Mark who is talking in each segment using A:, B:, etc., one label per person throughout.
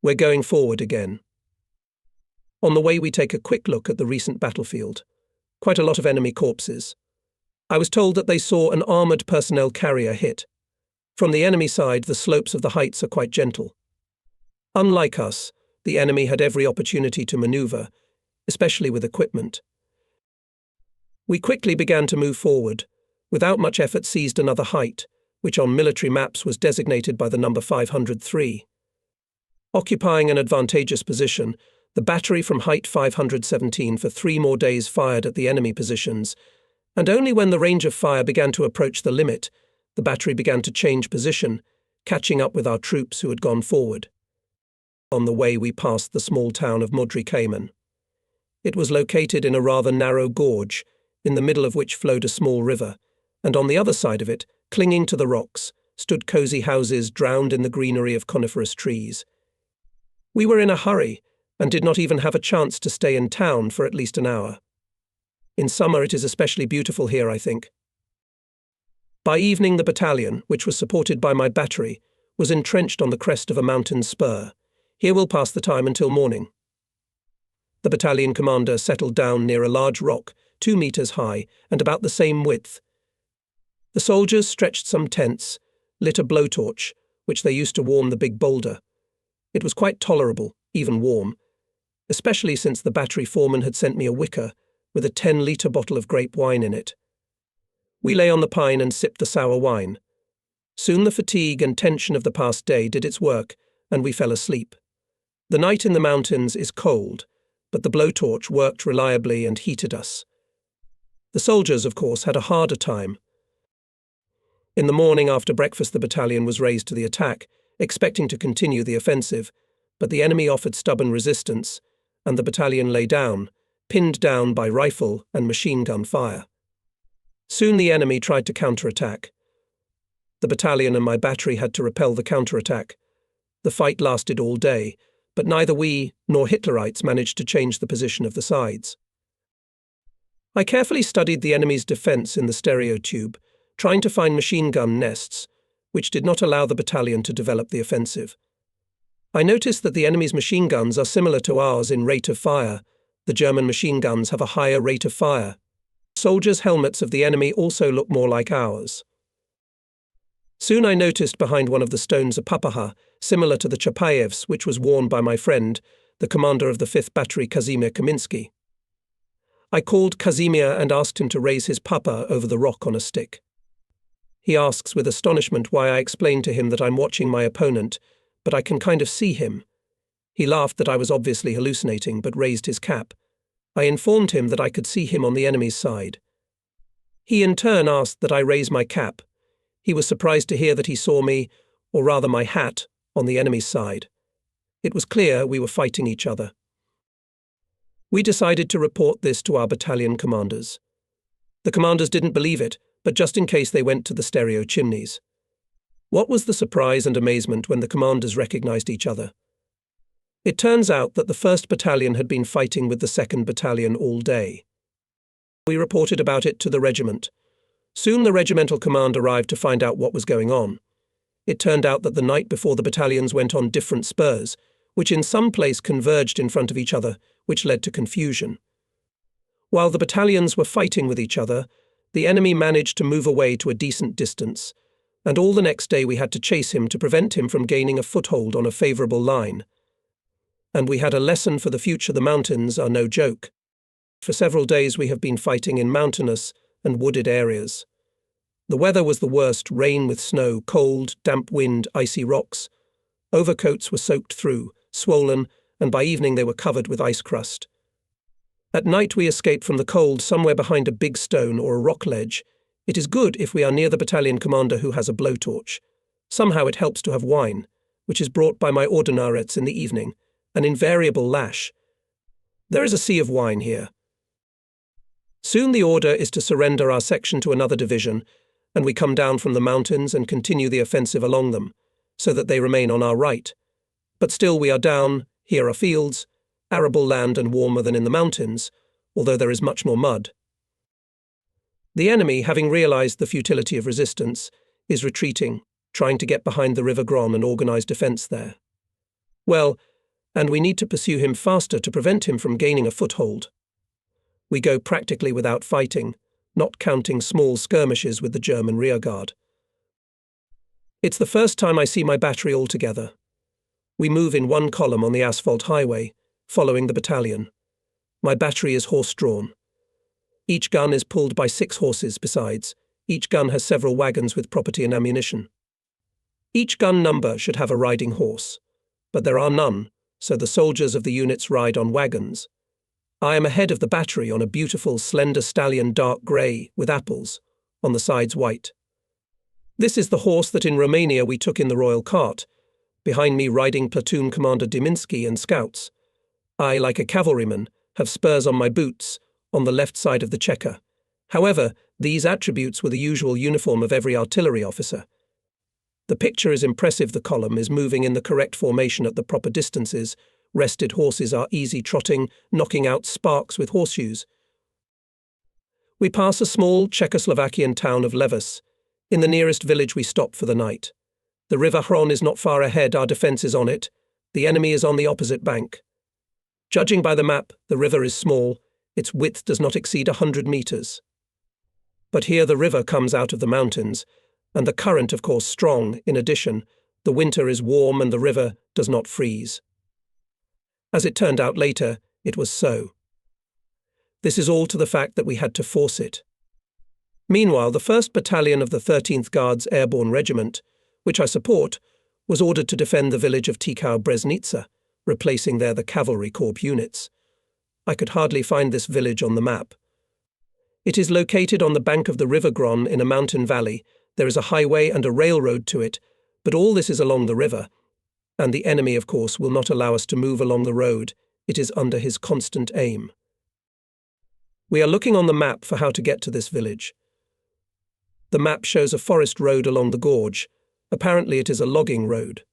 A: We're going forward again. On the way we take a quick look at the recent battlefield. Quite a lot of enemy corpses. I was told that they saw an armoured personnel carrier hit. From the enemy side, the slopes of the heights are quite gentle. Unlike us, the enemy had every opportunity to manoeuvre, especially with equipment. We quickly began to move forward, without much effort seized another height, which on military maps was designated by the number 503. Occupying an advantageous position, the battery from height 517 for 3 more days fired at the enemy positions, and only when the range of fire began to approach the limit, the battery began to change position, catching up with our troops who had gone forward. On the way we passed the small town of Modri Cayman. It was located in a rather narrow gorge, in the middle of which flowed a small river, and on the other side of it, clinging to the rocks, stood cosy houses drowned in the greenery of coniferous trees. We were in a hurry, and did not even have a chance to stay in town for at least an hour. In summer it is especially beautiful here, I think. By evening the battalion, which was supported by my battery, was entrenched on the crest of a mountain spur. Here we'll pass the time until morning. The battalion commander settled down near a large rock, 2 meters high and about the same width. The soldiers stretched some tents, lit a blowtorch, which they used to warm the big boulder. It was quite tolerable, even warm, especially since the battery foreman had sent me a wicker with a 10-litre bottle of grape wine in it. We lay on the pine and sipped the sour wine. Soon the fatigue and tension of the past day did its work, and we fell asleep. The night in the mountains is cold, but the blowtorch worked reliably and heated us. The soldiers, of course, had a harder time. In the morning after breakfast the battalion was raised to the attack, expecting to continue the offensive, but the enemy offered stubborn resistance, and the battalion lay down, pinned down by rifle and machine gun fire. Soon the enemy tried to counterattack. The battalion and my battery had to repel the counterattack. The fight lasted all day, but neither we nor Hitlerites managed to change the position of the sides. I carefully studied the enemy's defense in the stereo tube, trying to find machine gun nests, which did not allow the battalion to develop the offensive. I noticed that the enemy's machine guns are similar to ours in rate of fire. The German machine guns have a higher rate of fire. Soldiers' helmets of the enemy also look more like ours. Soon I noticed behind one of the stones a papaha, similar to the Chapayev's, which was worn by my friend, the commander of the 5th Battery Kazimir Kaminsky. I called Kazimir and asked him to raise his papa over the rock on a stick. He asks with astonishment why I explained to him that I'm watching my opponent, but I can kind of see him. He laughed that I was obviously hallucinating, but raised his cap. I informed him that I could see him on the enemy's side. He in turn asked that I raise my cap. He was surprised to hear that he saw me, or rather my hat, on the enemy's side. It was clear we were fighting each other. We decided to report this to our battalion commanders. The commanders didn't believe it, but just in case they went to the stereo chimneys. What was the surprise and amazement when the commanders recognized each other? It turns out that the 1st Battalion had been fighting with the 2nd Battalion all day. We reported about it to the regiment. Soon the regimental command arrived to find out what was going on. It turned out that the night before the battalions went on different spurs, which in some place converged in front of each other, which led to confusion. While the battalions were fighting with each other, the enemy managed to move away to a decent distance, and all the next day we had to chase him to prevent him from gaining a foothold on a favourable line. And we had a lesson for the future. The mountains are no joke. For several days we have been fighting in mountainous and wooded areas. The weather was the worst, rain with snow, cold, damp wind, icy rocks. Overcoats were soaked through, swollen, and by evening they were covered with ice crust. At night we escape from the cold somewhere behind a big stone or a rock ledge. It is good if we are near the battalion commander who has a blowtorch. Somehow it helps to have wine, which is brought by my ordinarets in the evening, an invariable lash. There is a sea of wine here. Soon the order is to surrender our section to another division, and we come down from the mountains and continue the offensive along them, so that they remain on our right. But still we are down, here are fields, arable land and warmer than in the mountains, although there is much more mud. The enemy, having realized the futility of resistance, is retreating, trying to get behind the River Gron and organize defense there. Well, and we need to pursue him faster to prevent him from gaining a foothold. We go practically without fighting, not counting small skirmishes with the German rearguard. It's the first time I see my battery all together. We move in one column on the asphalt highway, following the battalion. My battery is horse-drawn. Each gun is pulled by 6 horses besides. Each gun has several wagons with property and ammunition. Each gun number should have a riding horse, but there are none, so the soldiers of the units ride on wagons. I am ahead of the battery on a beautiful, slender stallion dark grey with apples, on the sides white. This is the horse that in Romania we took in the royal cart, behind me riding platoon commander Diminsky and scouts. I, like a cavalryman, have spurs on my boots, on the left side of the checker. However, these attributes were the usual uniform of every artillery officer. The picture is impressive. The column is moving in the correct formation at the proper distances. Rested horses are easy trotting, knocking out sparks with horseshoes. We pass a small Czechoslovakian town of Levas. In the nearest village we stop for the night. The river Hron is not far ahead, our defence is on it. The enemy is on the opposite bank. Judging by the map, the river is small. Its width does not exceed 100 meters. But here the river comes out of the mountains, and the current, of course, strong. In addition, the winter is warm and the river does not freeze. As it turned out later, it was so. This is all to the fact that we had to force it. Meanwhile, the 1st Battalion of the 13th Guards Airborne Regiment, which I support, was ordered to defend the village of Tikau-Breznica, replacing there the Cavalry Corps units. I could hardly find this village on the map. It is located on the bank of the River Gron in a mountain valley. There is a highway and a railroad to it, but all this is along the river, and the enemy, of course, will not allow us to move along the road. It is under his constant aim. We are looking on the map for how to get to this village. The map shows a forest road along the gorge. Apparently it is a logging road.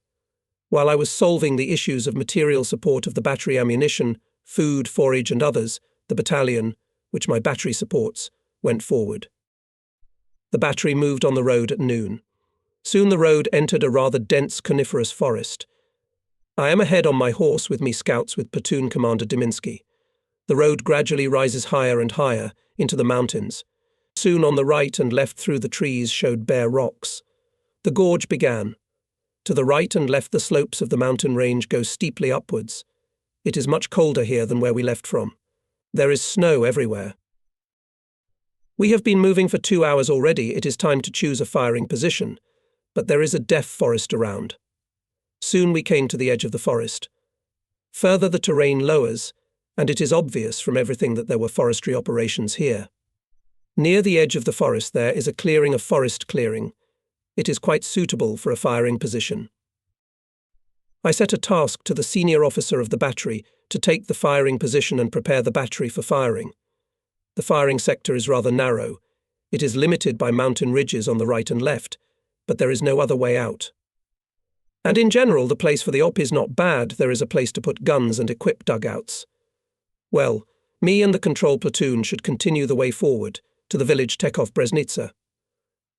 A: While I was solving the issues of material support of the battery ammunition, food, forage and others, the battalion, which my battery supports, went forward. The battery moved on the road at noon. Soon the road entered a rather dense coniferous forest. I am ahead on my horse with me scouts with platoon commander Diminsky. The road gradually rises higher and higher into the mountains. Soon on the right and left through the trees showed bare rocks. The gorge began. To the right and left the slopes of the mountain range go steeply upwards. It is much colder here than where we left from. There is snow everywhere. We have been moving for 2 hours already. It is time to choose a firing position, but there is a dense forest around. Soon we came to the edge of the forest. Further the terrain lowers, and it is obvious from everything that there were forestry operations here. Near the edge of the forest there is a clearing of forest clearing. It is quite suitable for a firing position. I set a task to the senior officer of the battery to take the firing position and prepare the battery for firing. The firing sector is rather narrow. It is limited by mountain ridges on the right and left, but there is no other way out. And in general, the place for the op is not bad. There is a place to put guns and equip dugouts. Well, me and the control platoon should continue the way forward to the village Tekov-Breznica.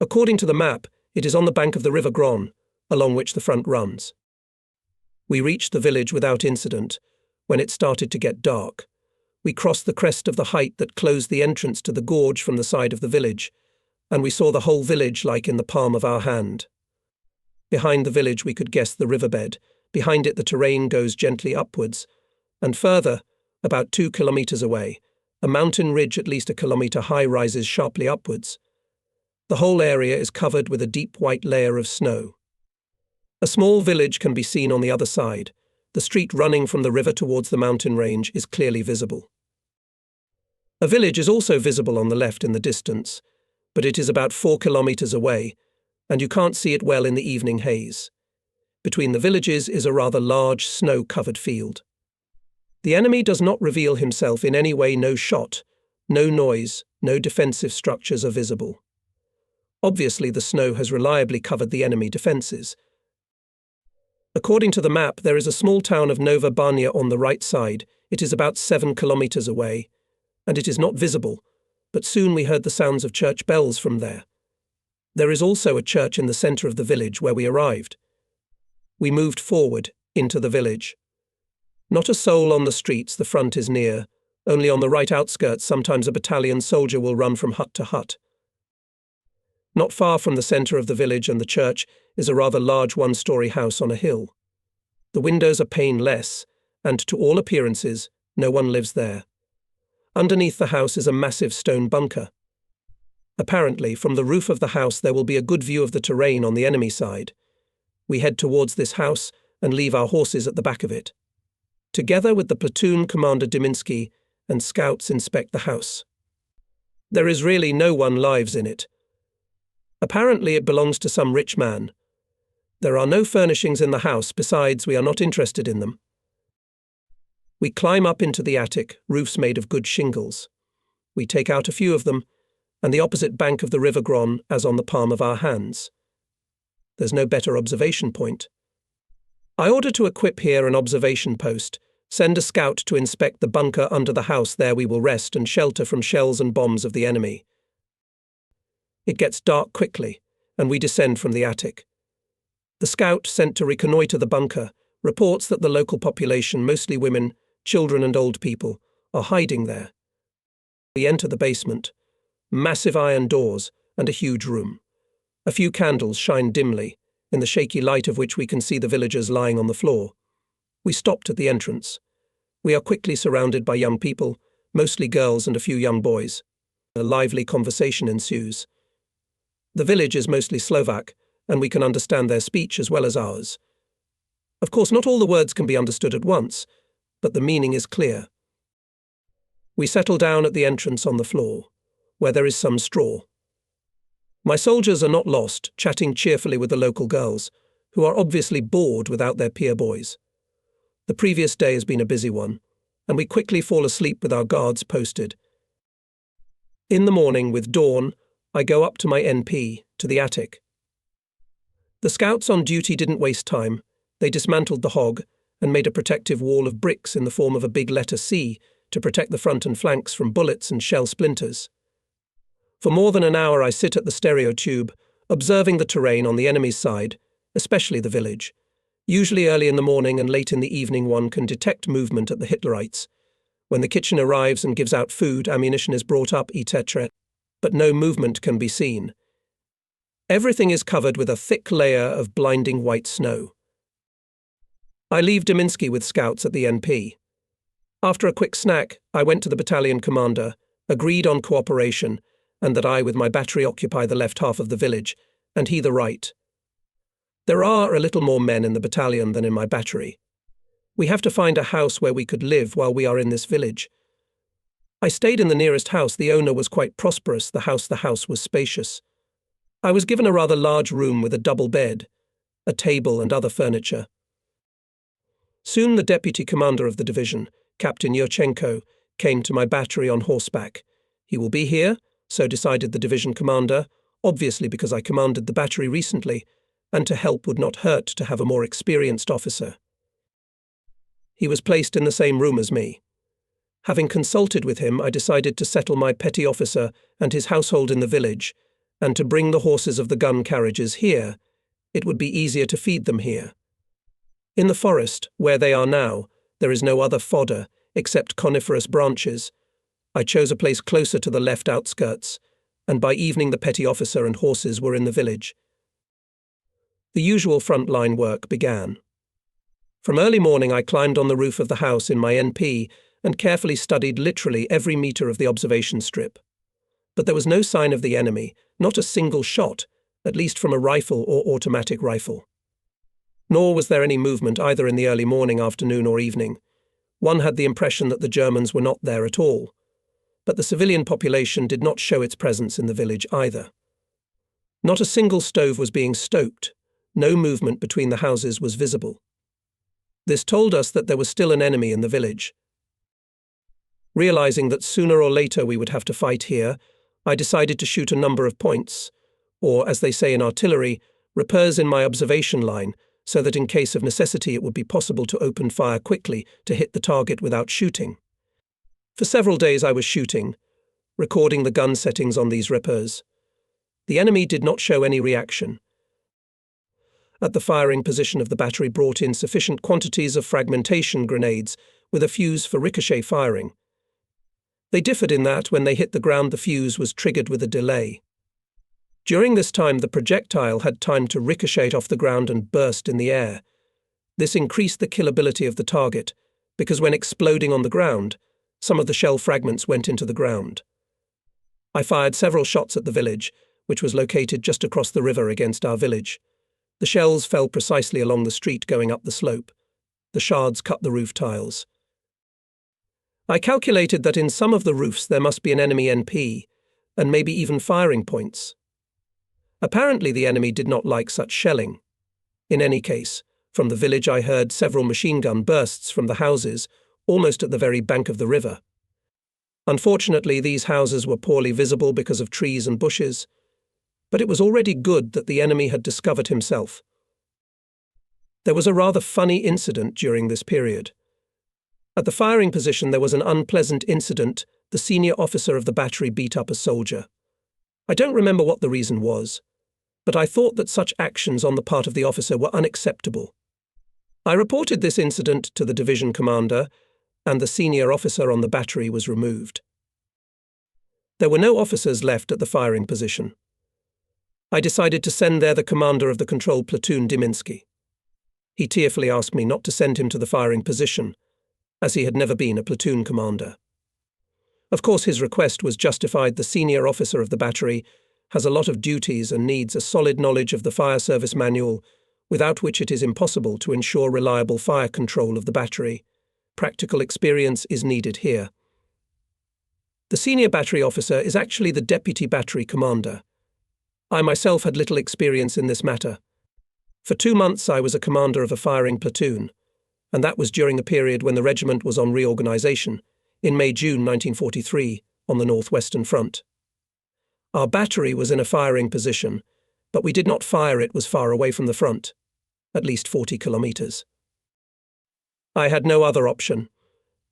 A: According to the map, it is on the bank of the River Gron, along which the front runs. We reached the village without incident when it started to get dark. We crossed the crest of the height that closed the entrance to the gorge from the side of the village, and we saw the whole village like in the palm of our hand. Behind the village we could guess the riverbed. Behind it the terrain goes gently upwards, and further, about 2 kilometers away, a mountain ridge at least 1 kilometer high rises sharply upwards. The whole area is covered with a deep white layer of snow. A small village can be seen on the other side. The street running from the river towards the mountain range is clearly visible. A village is also visible on the left in the distance, but it is about 4 kilometers away, and you can't see it well in the evening haze. Between the villages is a rather large snow-covered field. The enemy does not reveal himself in any way. No shot, no noise, no defensive structures are visible. Obviously, the snow has reliably covered the enemy defences. According to the map, there is a small town of Nova Banja on the right side. It is about 7 kilometers away, and it is not visible, but soon we heard the sounds of church bells from there. There is also a church in the centre of the village where we arrived. We moved forward into the village. Not a soul on the streets, the front is near. Only on the right outskirts sometimes a battalion soldier will run from hut to hut. Not far from the centre of the village and the church is a rather large one-story house on a hill. The windows are paneless, and to all appearances, no one lives there. Underneath the house is a massive stone bunker. Apparently, from the roof of the house there will be a good view of the terrain on the enemy side. We head towards this house and leave our horses at the back of it. Together with the platoon commander Diminsky and scouts inspect the house. There is really no one lives in it. Apparently it belongs to some rich man. There are no furnishings in the house, besides we are not interested in them. We climb up into the attic, roofs made of good shingles. We take out a few of them, and the opposite bank of the River Gron as on the palm of our hands. There's no better observation point. I order to equip here an observation post, send a scout to inspect the bunker under the house. There we will rest and shelter from shells and bombs of the enemy. It gets dark quickly, and we descend from the attic. The scout sent to reconnoitre the bunker reports that the local population, mostly women, children and old people, are hiding there. We enter the basement. Massive iron doors and a huge room. A few candles shine dimly, in the shaky light of which we can see the villagers lying on the floor. We stopped at the entrance. We are quickly surrounded by young people, mostly girls and a few young boys. A lively conversation ensues. The village is mostly Slovak, and we can understand their speech as well as ours. Of course, not all the words can be understood at once, but the meaning is clear. We settle down at the entrance on the floor, where there is some straw. My soldiers are not lost, chatting cheerfully with the local girls, who are obviously bored without their peer boys. The previous day has been a busy one, and we quickly fall asleep with our guards posted. In the morning, with dawn, I go up to my NP, to the attic. The scouts on duty didn't waste time. They dismantled the hog and made a protective wall of bricks in the form of a big letter C to protect the front and flanks from bullets and shell splinters. For more than an hour I sit at the stereo tube, observing the terrain on the enemy's side, especially the village. Usually early in the morning and late in the evening one can detect movement at the Hitlerites. When the kitchen arrives and gives out food, ammunition is brought up, etc., but no movement can be seen. Everything is covered with a thick layer of blinding white snow. I leave Diminsky with scouts at the NP. After a quick snack, I went to the battalion commander, agreed on cooperation, and that I with my battery occupy the left half of the village, and he the right. There are a little more men in the battalion than in my battery. We have to find a house where we could live while we are in this village. I stayed in the nearest house. The owner was quite prosperous. The house was spacious. I was given a rather large room with a double bed, a table and other furniture. Soon the deputy commander of the division, Captain Yurchenko, came to my battery on horseback. He will be here, so decided the division commander, obviously because I commanded the battery recently, and to help would not hurt to have a more experienced officer. He was placed in the same room as me. Having consulted with him, I decided to settle my petty officer and his household in the village, and to bring the horses of the gun carriages here. It would be easier to feed them here. In the forest, where they are now, there is no other fodder except coniferous branches. I chose a place closer to the left outskirts, and by evening the petty officer and horses were in the village. The usual frontline work began. From early morning I climbed on the roof of the house in my NP and carefully studied literally every metre of the observation strip. But there was no sign of the enemy, not a single shot, at least from a rifle or automatic rifle. Nor was there any movement either in the early morning, afternoon or evening. One had the impression that the Germans were not there at all. But the civilian population did not show its presence in the village either. Not a single stove was being stoked. No movement between the houses was visible. This told us that there was still an enemy in the village. Realizing that sooner or later we would have to fight here, I decided to shoot a number of points, or, as they say in artillery, repairs in my observation line, so that in case of necessity it would be possible to open fire quickly to hit the target without shooting. For several days I was shooting, recording the gun settings on these repairs. The enemy did not show any reaction. at the firing position of the battery brought in sufficient quantities of fragmentation grenades with a fuse for ricochet firing. They differed in that when they hit the ground the fuse was triggered with a delay. During this time the projectile had time to ricochet off the ground and burst in the air. This increased the killability of the target, because when exploding on the ground, some of the shell fragments went into the ground. I fired several shots at the village, which was located just across the river against our village. The shells fell precisely along the street going up the slope. The shards cut the roof tiles. I calculated that in some of the roofs there must be an enemy NP, and maybe even firing points. Apparently the enemy did not like such shelling. In any case, from the village I heard several machine gun bursts from the houses, almost at the very bank of the river. Unfortunately, these houses were poorly visible because of trees and bushes, but it was already good that the enemy had discovered himself. There was a rather funny incident during this period. At the firing position there was an unpleasant incident. The senior officer of the battery beat up a soldier. I don't remember what the reason was, but I thought that such actions on the part of the officer were unacceptable. I reported this incident to the division commander, and the senior officer on the battery was removed. There were no officers left at the firing position. I decided to send there the commander of the control platoon, Diminsky. He tearfully asked me not to send him to the firing position, as he had never been a platoon commander. Of course, his request was justified. The senior officer of the battery has a lot of duties and needs a solid knowledge of the fire service manual, without which it is impossible to ensure reliable fire control of the battery. Practical experience is needed here. The senior battery officer is actually the deputy battery commander. I myself had little experience in this matter. For 2 months I was a commander of a firing platoon, and that was during the period when the regiment was on reorganization, in May-June 1943, on the Northwestern Front. Our battery was in a firing position, but we did not fire. It was far away from the front, at least 40 kilometers. I had no other option,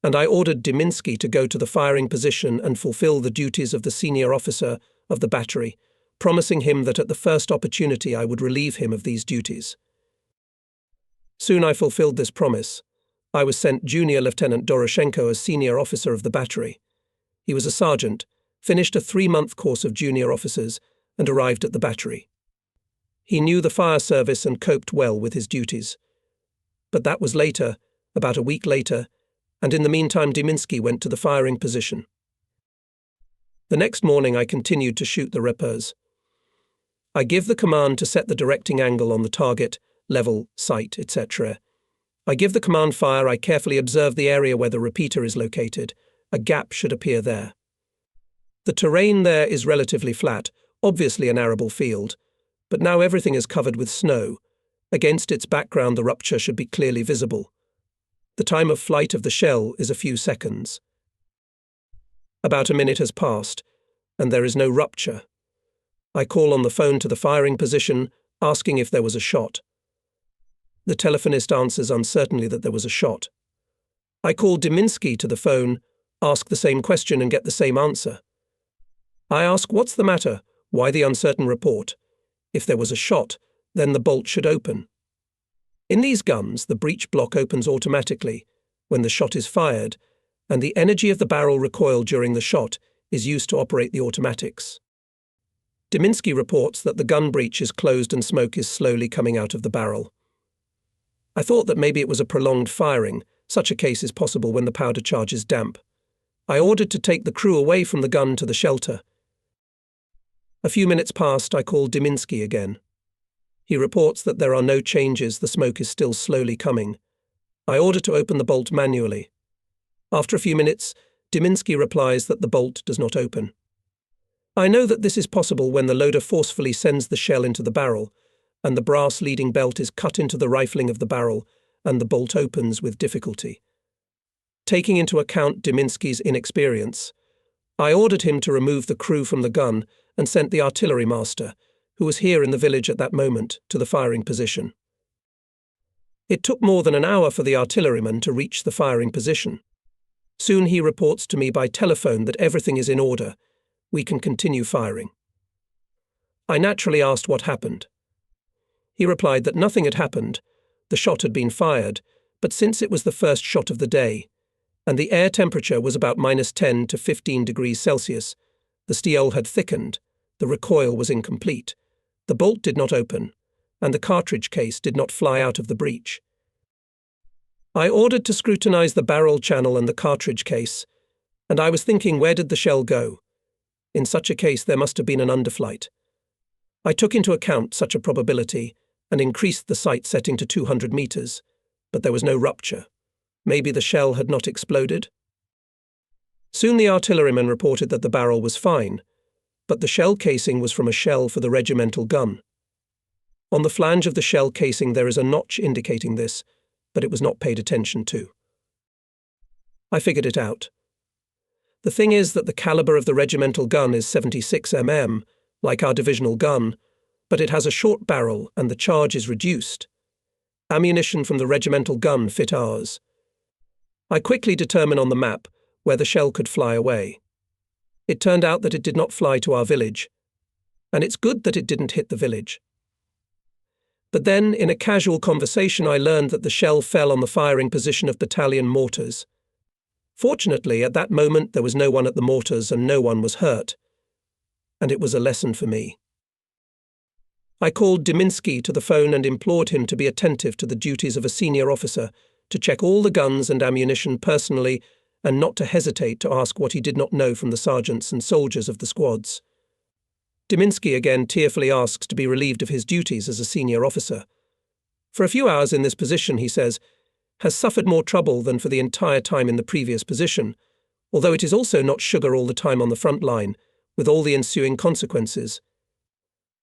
A: and I ordered Diminsky to go to the firing position and fulfill the duties of the senior officer of the battery, promising him that at the first opportunity I would relieve him of these duties. Soon I fulfilled this promise. I was sent Junior Lieutenant Doroshenko as senior officer of the battery. He was a sergeant, finished a 3-month course of junior officers, and arrived at the battery. He knew the fire service and coped well with his duties. But that was later, about a week later, and in the meantime Diminsky went to the firing position. The next morning I continued to shoot the repos. I give the command to set the directing angle on the target, level, sight, etc. I give the command fire. I carefully observe the area where the repeater is located. A gap should appear there. The terrain there is relatively flat, obviously an arable field, but now everything is covered with snow. Against its background the rupture should be clearly visible. The time of flight of the shell is a few seconds. About a minute has passed, and there is no rupture. I call on the phone to the firing position, asking if there was a shot. The telephonist answers uncertainly that there was a shot. I call Diminsky to the phone, ask the same question and get the same answer. I ask, what's the matter? Why the uncertain report? If there was a shot, then the bolt should open. In these guns, the breech block opens automatically when the shot is fired, and the energy of the barrel recoil during the shot is used to operate the automatics. Diminsky reports that the gun breech is closed and smoke is slowly coming out of the barrel. I thought that maybe it was a prolonged firing. Such a case is possible when the powder charge is damp. I ordered to take the crew away from the gun to the shelter. A few minutes passed. I called Diminsky again. He reports that there are no changes. The smoke is still slowly coming. I order to open the bolt manually. After a few minutes, Diminsky replies that the bolt does not open. I know that this is possible when the loader forcefully sends the shell into the barrel, and the brass leading belt is cut into the rifling of the barrel, and the bolt opens with difficulty. Taking into account Diminsky's inexperience, I ordered him to remove the crew from the gun and sent the artillery master, who was here in the village at that moment, to the firing position. It took more than an hour for the artilleryman to reach the firing position. Soon he reports to me by telephone that everything is in order. We can continue firing. I naturally asked what happened. He replied that nothing had happened, the shot had been fired, but since it was the first shot of the day, and the air temperature was about -10 to 15 degrees Celsius, the steel had thickened, the recoil was incomplete, the bolt did not open, and the cartridge case did not fly out of the breech. I ordered to scrutinize the barrel channel and the cartridge case, and I was thinking, where did the shell go? In such a case there must have been an underflight. I took into account such a probability and increased the sight setting to 200 meters, but there was no rupture. Maybe the shell had not exploded? Soon the artilleryman reported that the barrel was fine, but the shell casing was from a shell for the regimental gun. On the flange of the shell casing there is a notch indicating this, but it was not paid attention to. I figured it out. The thing is that the caliber of the regimental gun is 76 mm, like our divisional gun, but it has a short barrel and the charge is reduced. Ammunition from the regimental gun fit ours. I quickly determined on the map where the shell could fly away. It turned out that it did not fly to our village, and it's good that it didn't hit the village. But then, in a casual conversation, I learned that the shell fell on the firing position of battalion mortars. Fortunately, at that moment there was no one at the mortars and no one was hurt. And it was a lesson for me. I called Diminsky to the phone and implored him to be attentive to the duties of a senior officer, to check all the guns and ammunition personally, and not to hesitate to ask what he did not know from the sergeants and soldiers of the squads. Diminsky again tearfully asks to be relieved of his duties as a senior officer. For a few hours in this position, he says, has suffered more trouble than for the entire time in the previous position, although it is also not sugar all the time on the front line, with all the ensuing consequences.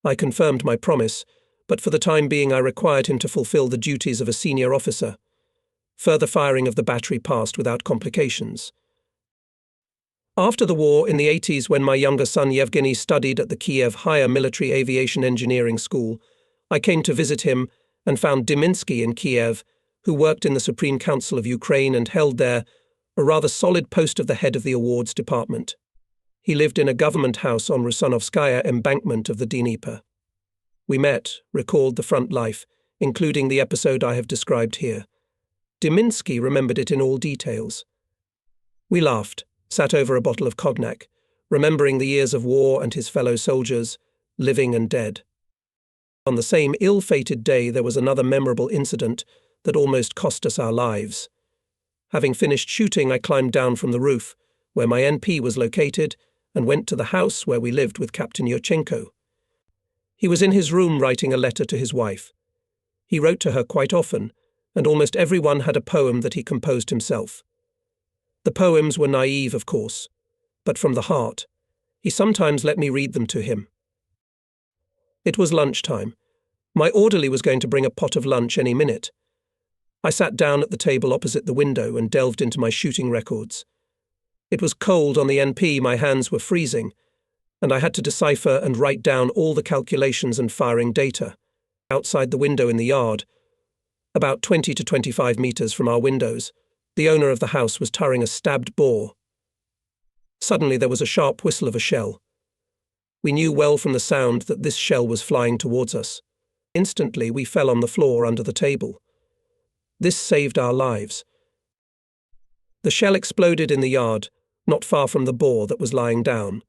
A: I confirmed my promise, but for the time being I required him to fulfill the duties of a senior officer. Further firing of the battery passed without complications. After the war, in the 80s, when my younger son Yevgeny studied at the Kiev Higher Military Aviation Engineering School, I came to visit him and found Diminsky in Kiev, who worked in the Supreme Council of Ukraine and held there a rather solid post of the head of the awards department. He lived in a government house on Rusanovskaya embankment of the Dnieper. We met, recalled the front life, including the episode I have described here. Diminsky remembered it in all details. We laughed, sat over a bottle of cognac, remembering the years of war and his fellow soldiers, living and dead. On the same ill-fated day there was another memorable incident that almost cost us our lives. Having finished shooting, I climbed down from the roof, where my NP was located, and went to the house where we lived with Captain Yurchenko. He was in his room writing a letter to his wife. He wrote to her quite often, and almost everyone had a poem that he composed himself. The poems were naive, of course, but from the heart. He sometimes let me read them to him. It was lunchtime. My orderly was going to bring a pot of lunch any minute. I sat down at the table opposite the window and delved into my shooting records. It was cold on the NP, my hands were freezing, and I had to decipher and write down all the calculations and firing data. Outside the window in the yard, about 20 to 25 meters from our windows, the owner of the house was tarring a stabbed boar. Suddenly there was a sharp whistle of a shell. We knew well from the sound that this shell was flying towards us. Instantly we fell on the floor under the table. This saved our lives. The shell exploded in the yard, not far from the boar that was lying down.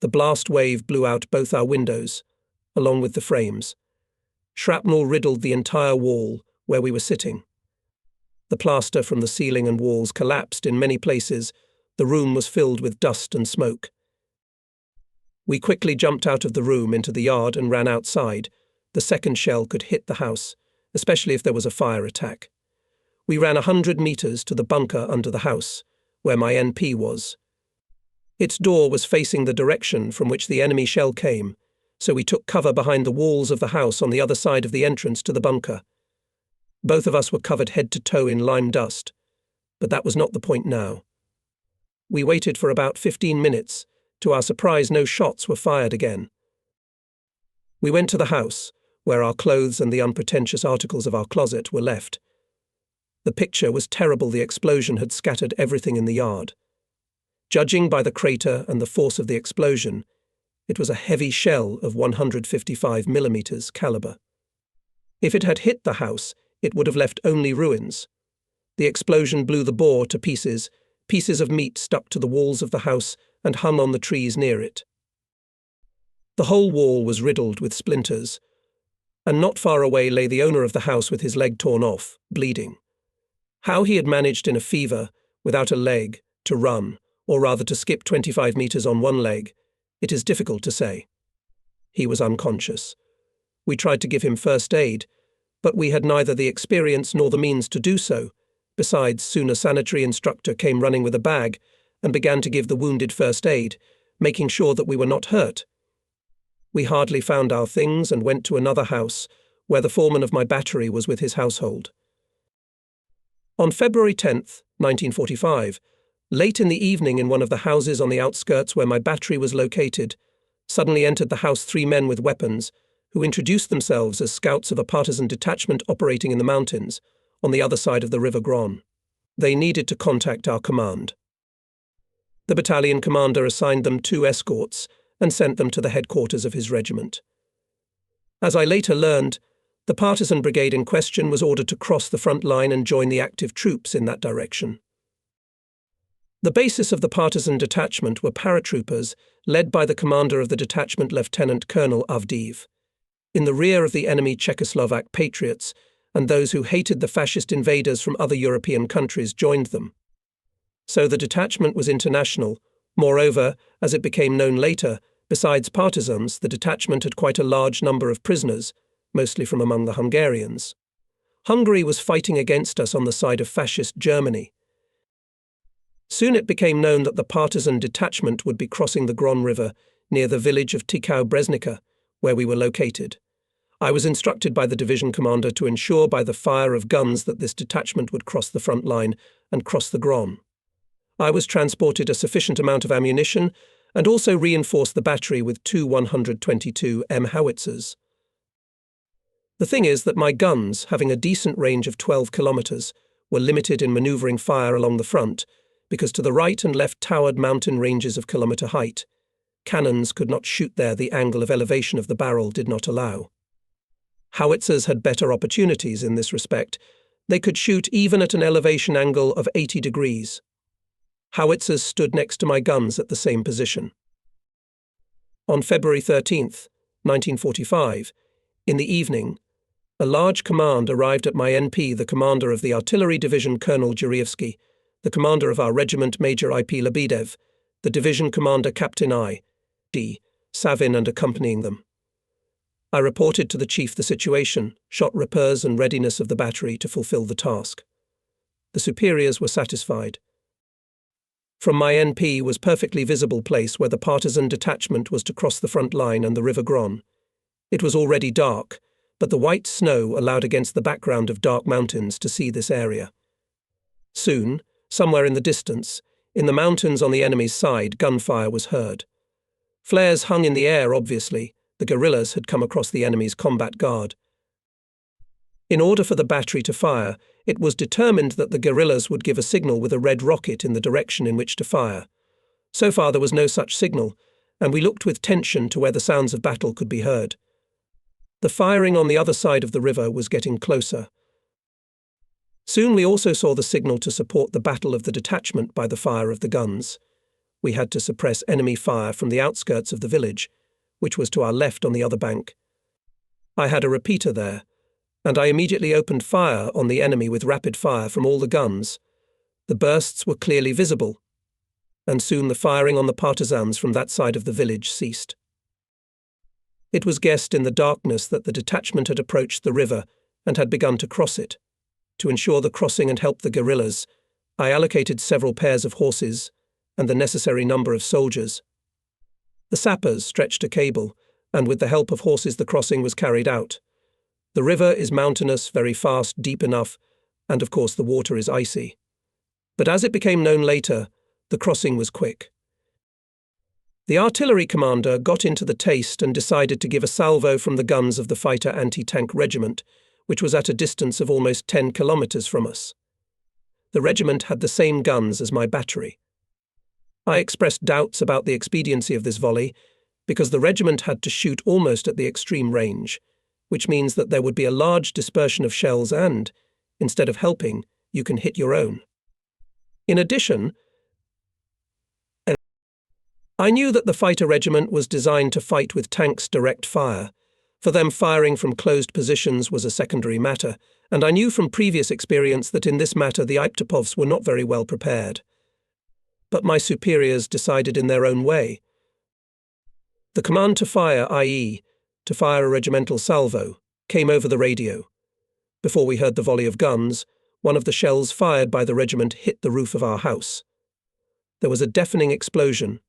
A: The blast wave blew out both our windows, along with the frames. Shrapnel riddled the entire wall where we were sitting. The plaster from the ceiling and walls collapsed in many places. The room was filled with dust and smoke. We quickly jumped out of the room into the yard and ran outside. The second shell could hit the house, especially if there was a fire attack. We ran 100 meters to the bunker under the house, where my NP was. Its door was facing the direction from which the enemy shell came, so we took cover behind the walls of the house on the other side of the entrance to the bunker. Both of us were covered head to toe in lime dust, but that was not the point now. We waited for about 15 minutes. To our surprise, no shots were fired again. We went to the house, where our clothes and the unpretentious articles of our closet were left. The picture was terrible. The explosion had scattered everything in the yard. Judging by the crater and the force of the explosion, it was a heavy shell of 155 millimeters caliber. If it had hit the house, it would have left only ruins. The explosion blew the boar to pieces. Pieces of meat stuck to the walls of the house and hung on the trees near it. The whole wall was riddled with splinters, and not far away lay the owner of the house with his leg torn off, bleeding. How he had managed in a fever, without a leg, to run, or rather to skip 25 meters on one leg, it is difficult to say. He was unconscious. We tried to give him first aid, but we had neither the experience nor the means to do so. Besides, soon a sanitary instructor came running with a bag and began to give the wounded first aid, making sure that we were not hurt. We hardly found our things and went to another house, where the foreman of my battery was with his household. On February 10th, 1945, late in the evening in one of the houses on the outskirts where my battery was located, suddenly entered the house 3 men with weapons, who introduced themselves as scouts of a partisan detachment operating in the mountains, on the other side of the River Gron. They needed to contact our command. The battalion commander assigned them 2 escorts and sent them to the headquarters of his regiment. As I later learned, the partisan brigade in question was ordered to cross the front line and join the active troops in that direction. The basis of the partisan detachment were paratroopers led by the commander of the detachment, Lieutenant Colonel Avdiv, in the rear of the enemy Czechoslovak patriots, and those who hated the fascist invaders from other European countries joined them. So the detachment was international. Moreover, as it became known later, besides partisans, the detachment had quite a large number of prisoners, mostly from among the Hungarians. Hungary was fighting against us on the side of fascist Germany. Soon it became known that the partisan detachment would be crossing the Gron River near the village of Tikau-Breznica, where we were located. I was instructed by the division commander to ensure by the fire of guns that this detachment would cross the front line and cross the Gron. I was transported a sufficient amount of ammunition and also reinforced the battery with 2 122mm howitzers. The thing is that my guns, having a decent range of 12 kilometers, were limited in maneuvering fire along the front, because to the right and left towered mountain ranges of kilometer height. Cannons could not shoot there, the angle of elevation of the barrel did not allow. Howitzers had better opportunities in this respect. They could shoot even at an elevation angle of 80 degrees. Howitzers stood next to my guns at the same position. On February 13th, 1945, in the evening, a large command arrived at my NP, the commander of the artillery division, Colonel Jurievsky, the commander of our regiment, Major I.P. Lebedev, the division commander, Captain I.D. Savin, and accompanying them. I reported to the chief the situation, shot repairs and readiness of the battery to fulfill the task. The superiors were satisfied. From my NP was perfectly visible place where the partisan detachment was to cross the front line and the River Gron. It was already dark, but the white snow allowed against the background of dark mountains to see this area. Soon, somewhere in the distance, in the mountains on the enemy's side, gunfire was heard. Flares hung in the air, obviously. The guerrillas had come across the enemy's combat guard. In order for the battery to fire, it was determined that the guerrillas would give a signal with a red rocket in the direction in which to fire. So far there was no such signal, and we looked with tension to where the sounds of battle could be heard. The firing on the other side of the river was getting closer. Soon we also saw the signal to support the battle of the detachment by the fire of the guns. We had to suppress enemy fire from the outskirts of the village, which was to our left on the other bank. I had a repeater there, and I immediately opened fire on the enemy with rapid fire from all the guns. The bursts were clearly visible, and soon the firing on the partisans from that side of the village ceased. It was guessed in the darkness that the detachment had approached the river and had begun to cross it. To ensure the crossing and help the guerrillas, I allocated several pairs of horses and the necessary number of soldiers. The sappers stretched a cable, and with the help of horses the crossing was carried out. The river is mountainous, very fast, deep enough, and of course the water is icy. But as it became known later, the crossing was quick. The artillery commander got into the taste and decided to give a salvo from the guns of the fighter anti-tank regiment, which was at a distance of almost 10 kilometers from us. The regiment had the same guns as my battery. I expressed doubts about the expediency of this volley, because the regiment had to shoot almost at the extreme range. which means that there would be a large dispersion of shells and, instead of helping, you can hit your own. In addition, I knew that the fighter regiment was designed to fight with tanks' direct fire. For them, firing from closed positions was a secondary matter, and I knew from previous experience that in this matter the Iptopovs were not very well prepared. But my superiors decided in their own way. The command to fire, i.e., to fire a regimental salvo, came over the radio. Before we heard the volley of guns, one of the shells fired by the regiment hit the roof of our house. There was a deafening explosion,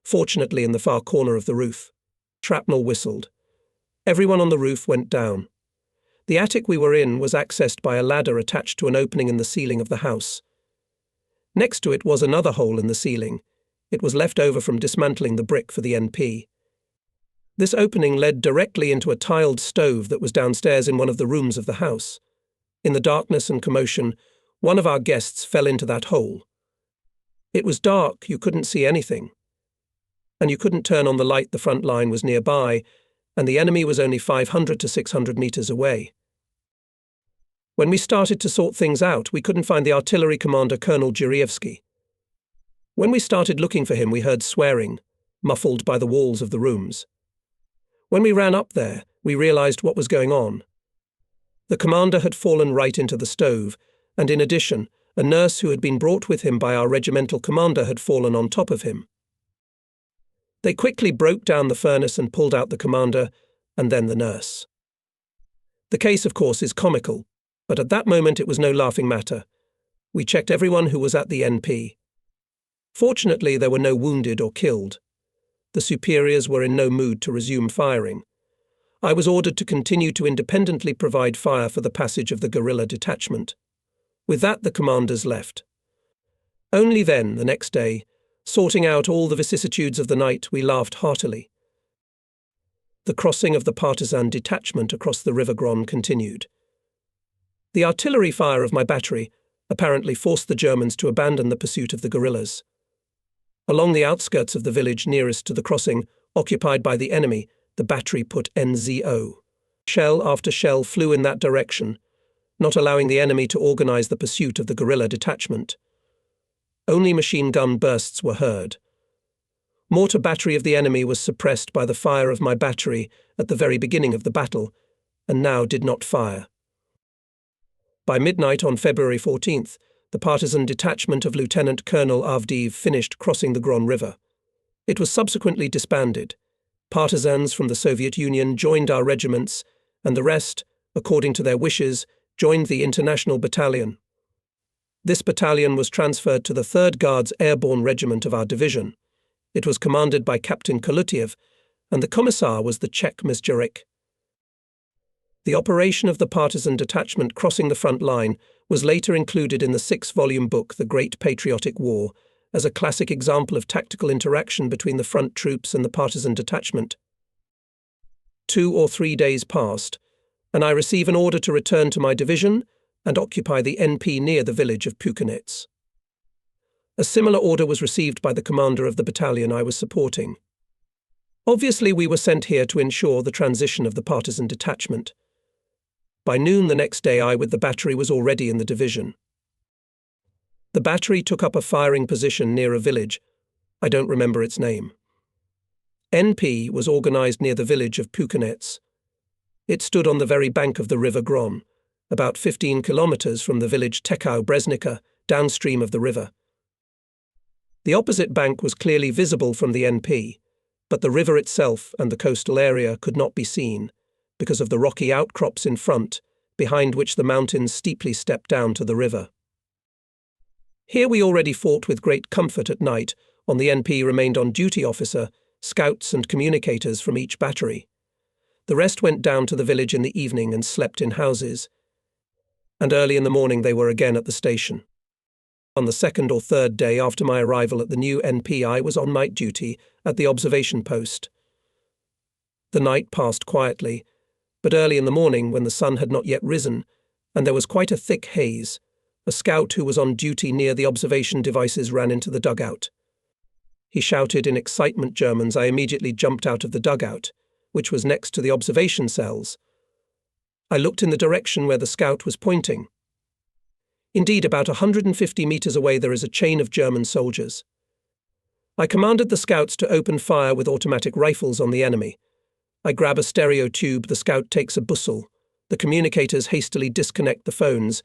A: fortunately in the far corner of the roof. Shrapnel whistled. Everyone on the roof went down. The attic we were in was accessed by a ladder attached to an opening in the ceiling of the house. Next to it was another hole in the ceiling. It was left over from dismantling the brick for the NP. This opening led directly into a tiled stove that was downstairs in one of the rooms of the house. In the darkness and commotion, one of our guests fell into that hole. It was dark, you couldn't see anything. And you couldn't turn on the light, the front line was nearby, and the enemy was only 500 to 600 meters away. When we started to sort things out, we couldn't find the artillery commander, Colonel Jurievsky. When we started looking for him, we heard swearing, muffled by the walls of the rooms. When we ran up there, we realized what was going on. The commander had fallen right into the stove, and in addition, a nurse who had been brought with him by our regimental commander had fallen on top of him. They quickly broke down the furnace and pulled out the commander, and then the nurse. The case, of course, is comical, but at that moment it was no laughing matter. We checked everyone who was at the NP. Fortunately, there were no wounded or killed. The superiors were in no mood to resume firing. I was ordered to continue to independently provide fire for the passage of the guerrilla detachment. With that, the commanders left. Only then, the next day, sorting out all the vicissitudes of the night, we laughed heartily. The crossing of the Partisan detachment across the River Gron continued. The artillery fire of my battery apparently forced the Germans to abandon the pursuit of the guerrillas. Along the outskirts of the village nearest to the crossing, occupied by the enemy, the battery put NZO. Shell after shell flew in that direction, not allowing the enemy to organize the pursuit of the guerrilla detachment. Only machine gun bursts were heard. Mortar battery of the enemy was suppressed by the fire of my battery at the very beginning of the battle, and now did not fire. By midnight on February 14th, the Partisan detachment of Lieutenant Colonel Avdiv finished crossing the Gron River. It was subsequently disbanded. Partisans from the Soviet Union joined our regiments, and the rest, according to their wishes, joined the International Battalion. This battalion was transferred to the 3rd Guards Airborne Regiment of our division. It was commanded by Captain Kolutiev, and the commissar was the Czech Mizjarek. The operation of the Partisan detachment crossing the front line was later included in the 6-volume book The Great Patriotic War as a classic example of tactical interaction between the front troops and the Partisan detachment. 2 or 3 days passed, and I receive an order to return to my division and occupy the NP near the village of Pukanets. A similar order was received by the commander of the battalion I was supporting. Obviously, we were sent here to ensure the transition of the Partisan detachment. By noon the next day, I with the battery was already in the division. The battery took up a firing position near a village. I don't remember its name. NP was organized near the village of Pukanets. It stood on the very bank of the River Gron, about 15 kilometers from the village Tekau-Breznica, downstream of the river. The opposite bank was clearly visible from the NP, but the river itself and the coastal area could not be seen, because of the rocky outcrops in front, behind which the mountains steeply stepped down to the river. Here we already fought with great comfort at night. On the NP remained on duty officer, scouts and communicators from each battery. The rest went down to the village in the evening and slept in houses, and early in the morning they were again at the station. On the 2nd or 3rd day after my arrival at the new NP, I was on night duty at the observation post. The night passed quietly, but early in the morning, when the sun had not yet risen, and there was quite a thick haze, a scout who was on duty near the observation devices ran into the dugout. He shouted in excitement Germans. I immediately jumped out of the dugout, which was next to the observation cells. I looked in the direction where the scout was pointing. Indeed, about 150 meters away there is a chain of German soldiers. I commanded the scouts to open fire with automatic rifles on the enemy. I grab a stereo tube, the scout takes a bussel, the communicators hastily disconnect the phones,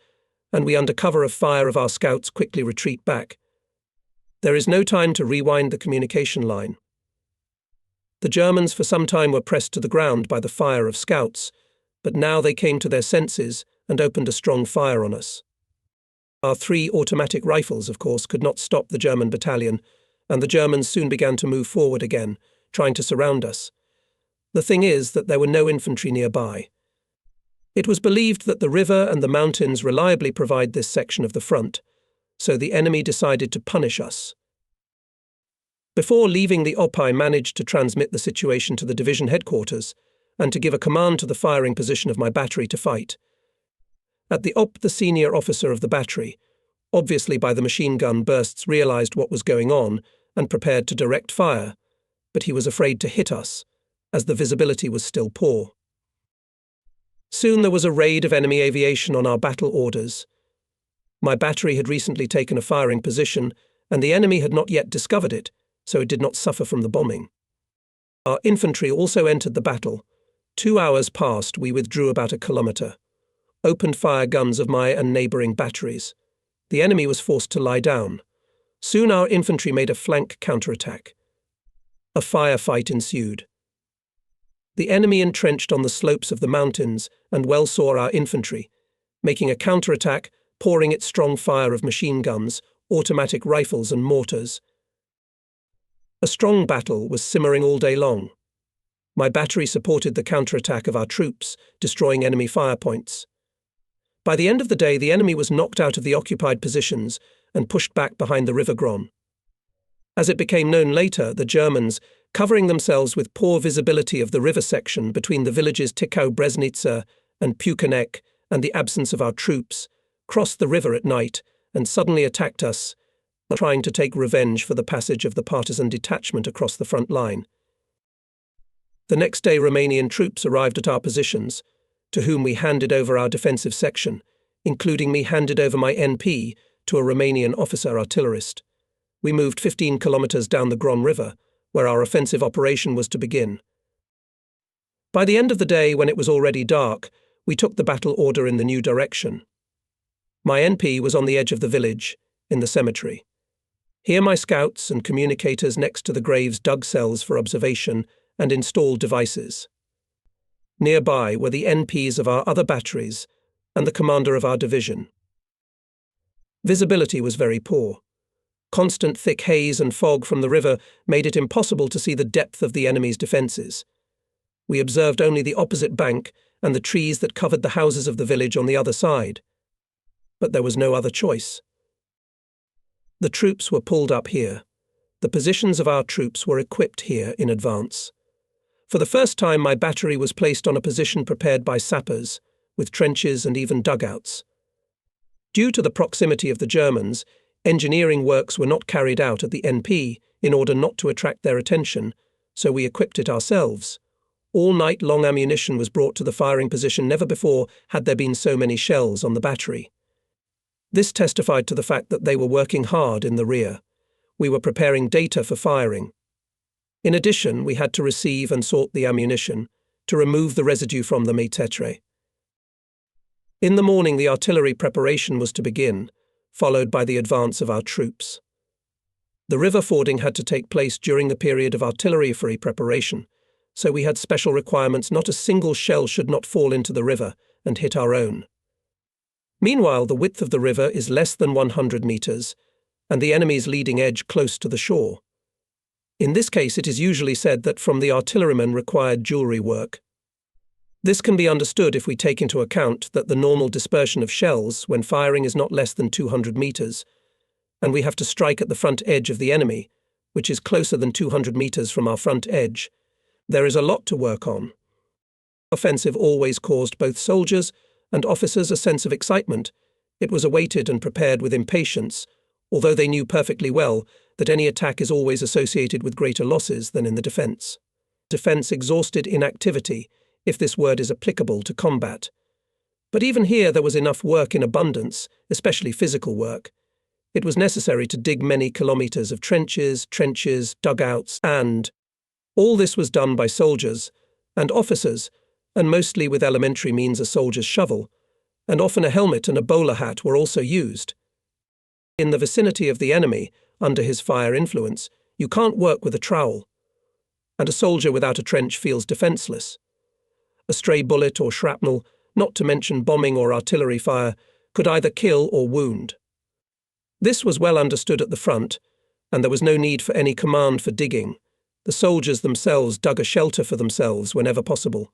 A: and we, under cover of fire of our scouts, quickly retreat back. There is no time to rewind the communication line. The Germans for some time were pressed to the ground by the fire of scouts, but now they came to their senses and opened a strong fire on us. Our 3 automatic rifles, of course, could not stop the German battalion, and the Germans soon began to move forward again, trying to surround us. The thing is that there were no infantry nearby. It was believed that the river and the mountains reliably provide this section of the front, so the enemy decided to punish us. Before leaving the op, I managed to transmit the situation to the division headquarters and to give a command to the firing position of my battery to fight. At the op, the senior officer of the battery, obviously by the machine gun bursts, realized what was going on and prepared to direct fire, but he was afraid to hit us, as the visibility was still poor. Soon there was a raid of enemy aviation on our battle orders. My battery had recently taken a firing position, and the enemy had not yet discovered it, so it did not suffer from the bombing. Our infantry also entered the battle. 2 hours passed, we withdrew about 1 kilometer, opened fire guns of my and neighbouring batteries. The enemy was forced to lie down. Soon our infantry made a flank counterattack. A firefight ensued. The enemy entrenched on the slopes of the mountains and well saw our infantry, making a counterattack, pouring its strong fire of machine guns, automatic rifles and mortars. A strong battle was simmering all day long. My battery supported the counterattack of our troops, destroying enemy fire points. By the end of the day, the enemy was knocked out of the occupied positions and pushed back behind the River Gron. As it became known later, the Germans, covering themselves with poor visibility of the river section between the villages Tikau-Breznica and Pukanek and the absence of our troops, crossed the river at night and suddenly attacked us, trying to take revenge for the passage of the Partisan detachment across the front line. The next day, Romanian troops arrived at our positions, to whom we handed over our defensive section, including me handed over my NP to a Romanian officer artillerist. We moved 15 kilometers down the Gron River, where our offensive operation was to begin. By the end of the day, when it was already dark, we took the battle order in the new direction. My NP was on the edge of the village, in the cemetery. Here my scouts and communicators next to the graves dug cells for observation and installed devices. Nearby were the NPs of our other batteries and the commander of our division. Visibility was very poor. Constant thick haze and fog from the river made it impossible to see the depth of the enemy's defences. We observed only the opposite bank and the trees that covered the houses of the village on the other side. But there was no other choice. The troops were pulled up here. The positions of our troops were equipped here in advance. For the first time, my battery was placed on a position prepared by sappers, with trenches and even dugouts. Due to the proximity of the Germans, engineering works were not carried out at the NP in order not to attract their attention, so we equipped it ourselves. All night long ammunition was brought to the firing position. Never before had there been so many shells on the battery. This testified to the fact that they were working hard in the rear. We were preparing data for firing. In addition, we had to receive and sort the ammunition, to remove the residue from them, etc. In the morning, the artillery preparation was to begin, followed by the advance of our troops. The river fording had to take place during the period of artillery-free preparation, so we had special requirements. Not a single shell should not fall into the river and hit our own. Meanwhile, the width of the river is less than 100 meters, and the enemy's leading edge close to the shore. In this case, it is usually said that from the artillerymen required jewellery work. This can be understood if we take into account that the normal dispersion of shells when firing is not less than 200 meters, and we have to strike at the front edge of the enemy, which is closer than 200 meters from our front edge. There is a lot to work on. Offensive always caused both soldiers and officers a sense of excitement. It was awaited and prepared with impatience, although they knew perfectly well that any attack is always associated with greater losses than in the defense. Defense exhausted inactivity, if this word is applicable to combat. But even here there was enough work in abundance, especially physical work. It was necessary to dig many kilometers of trenches, dugouts, and all this was done by soldiers and officers, and mostly with elementary means a soldier's shovel, and often a helmet and a bowler hat were also used. In the vicinity of the enemy, under his fire influence, you can't work with a trowel, and a soldier without a trench feels defenseless. A stray bullet or shrapnel, not to mention bombing or artillery fire, could either kill or wound. This was well understood at the front, and there was no need for any command for digging. The soldiers themselves dug a shelter for themselves whenever possible.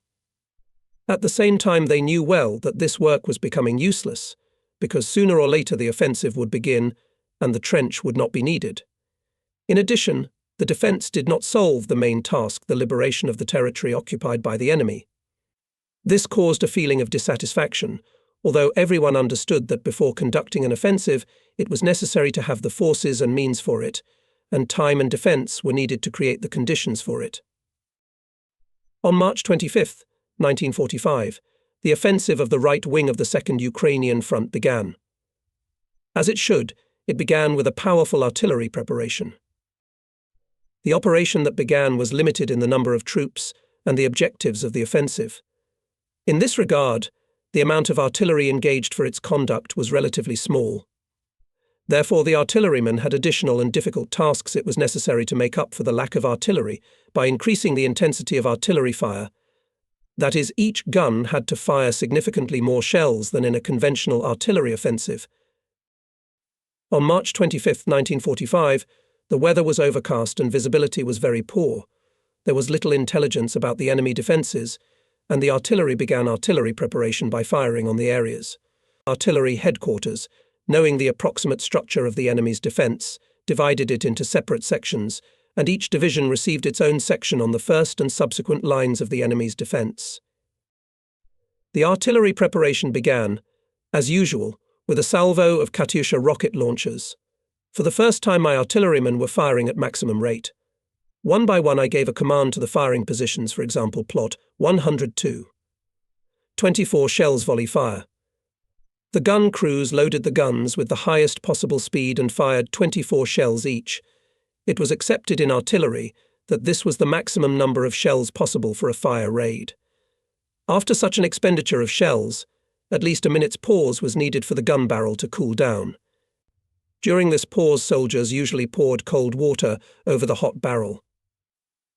A: At the same time, they knew well that this work was becoming useless, because sooner or later the offensive would begin and the trench would not be needed. In addition, the defence did not solve the main task, the liberation of the territory occupied by the enemy. This caused a feeling of dissatisfaction, although everyone understood that before conducting an offensive, it was necessary to have the forces and means for it, and time and defence were needed to create the conditions for it. On March 25, 1945, the offensive of the right wing of the Second Ukrainian Front began. As it should, it began with a powerful artillery preparation. The operation that began was limited in the number of troops and the objectives of the offensive. In this regard, the amount of artillery engaged for its conduct was relatively small. Therefore, the artillerymen had additional and difficult tasks it was necessary to make up for the lack of artillery by increasing the intensity of artillery fire. That is, each gun had to fire significantly more shells than in a conventional artillery offensive. On March 25, 1945, the weather was overcast and visibility was very poor. There was little intelligence about the enemy defences, and the artillery began artillery preparation by firing on the areas. Artillery headquarters, knowing the approximate structure of the enemy's defence, divided it into separate sections, and each division received its own section on the first and subsequent lines of the enemy's defence. The artillery preparation began, as usual, with a salvo of Katyusha rocket launchers. For the first time, my artillerymen were firing at maximum rate. One by one I gave a command to the firing positions, for example, plot 102. 24 shells volley fire. The gun crews loaded the guns with the highest possible speed and fired 24 shells each. It was accepted in artillery that this was the maximum number of shells possible for a fire raid. After such an expenditure of shells, at least a minute's pause was needed for the gun barrel to cool down. During this pause, soldiers usually poured cold water over the hot barrel.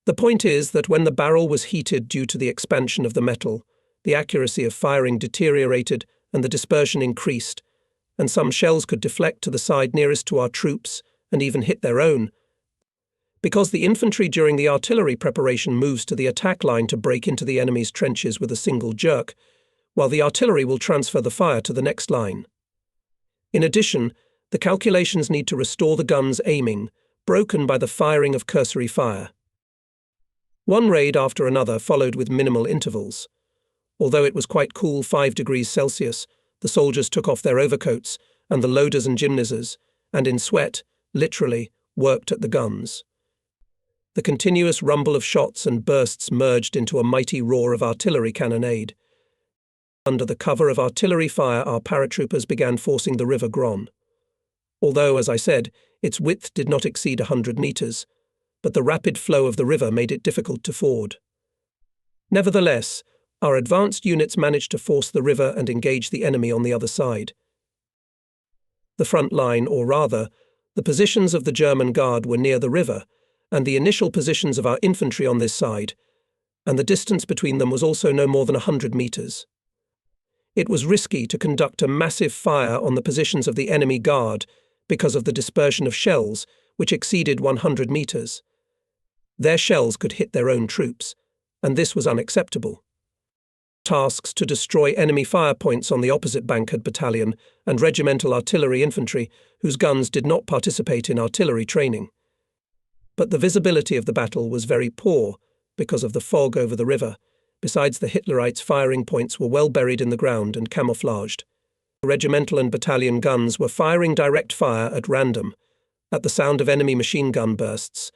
A: The point is that when the barrel was heated due to the expansion of the metal, the accuracy of firing deteriorated and the dispersion increased, and some shells could deflect to the side nearest to our troops and even hit their own. Because the infantry during the artillery preparation moves to the attack line to break into the enemy's trenches with a single jerk, while the artillery will transfer the fire to the next line. In addition, the calculations need to restore the gun's aiming, broken by the firing of cursory fire. One raid after another followed with minimal intervals. Although it was quite cool, 5 degrees Celsius, the soldiers took off their overcoats, and the loaders and gymnasies, and in sweat, literally, worked at the guns. The continuous rumble of shots and bursts merged into a mighty roar of artillery cannonade. Under the cover of artillery fire, our paratroopers began forcing the River Gron. Although, as I said, its width did not exceed 100 meters, but the rapid flow of the river made it difficult to ford. Nevertheless, our advanced units managed to force the river and engage the enemy on the other side. The front line, or rather, the positions of the German Guard were near the river, and the initial positions of our infantry on this side, and the distance between them was also no more than 100 meters. It was risky to conduct a massive fire on the positions of the enemy guard because of the dispersion of shells, which exceeded 100 meters. Their shells could hit their own troops, and this was unacceptable. Tasks to destroy enemy fire points on the opposite bank had battalion and regimental artillery infantry whose guns did not participate in artillery training. But the visibility of the battle was very poor because of the fog over the river. Besides, the Hitlerites' firing points were well buried in the ground and camouflaged. Regimental and battalion guns were firing direct fire at random, at the sound of enemy machine gun bursts,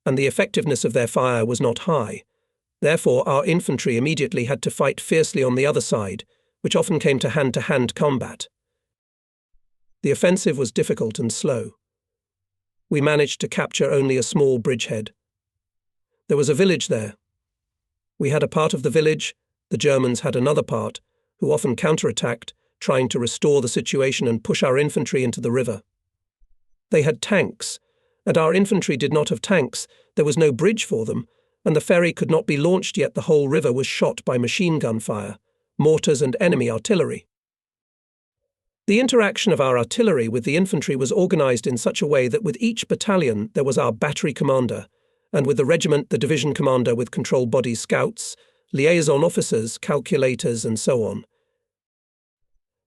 A: and the effectiveness of their fire was not high. Therefore, our infantry immediately had to fight fiercely on the other side, which often came to hand-to-hand combat. The offensive was difficult and slow. We managed to capture only a small bridgehead. There was a village there. We had a part of the village, the Germans had another part, who often counterattacked, trying to restore the situation and push our infantry into the river. They had tanks, and our infantry did not have tanks. There was no bridge for them, and the ferry could not be launched yet. The whole river was shot by machine gun fire, mortars and enemy artillery. The interaction of our artillery with the infantry was organized in such a way that with each battalion there was our battery commander, and with the regiment the division commander with control body scouts, liaison officers, calculators, and so on.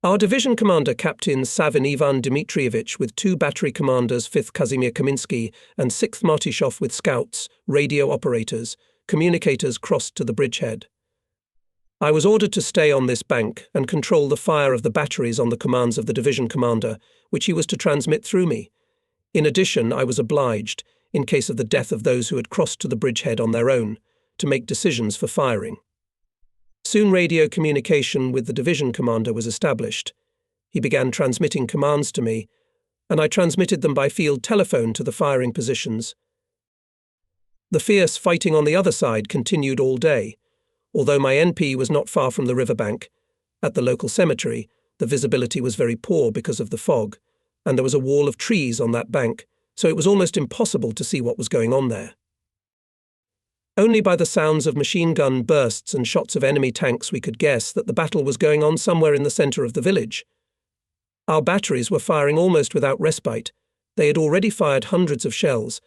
A: Our division commander, Captain Savin Ivan Dmitrievich, with 2 battery commanders, 5th Kazimir Kaminsky and 6th Martyshov with scouts, radio operators, communicators, crossed to the bridgehead. I was ordered to stay on this bank and control the fire of the batteries on the commands of the division commander, which he was to transmit through me. In addition, I was obliged, in case of the death of those who had crossed to the bridgehead on their own, to make decisions for firing. Soon radio communication with the division commander was established. He began transmitting commands to me, and I transmitted them by field telephone to the firing positions. The fierce fighting on the other side continued all day. Although my NP was not far from the riverbank, at the local cemetery, the visibility was very poor because of the fog, and there was a wall of trees on that bank, so it was almost impossible to see what was going on there. Only by the sounds of machine gun bursts and shots of enemy tanks we could guess that the battle was going on somewhere in the center of the village. Our batteries were firing almost without respite. They had already fired hundreds of shells,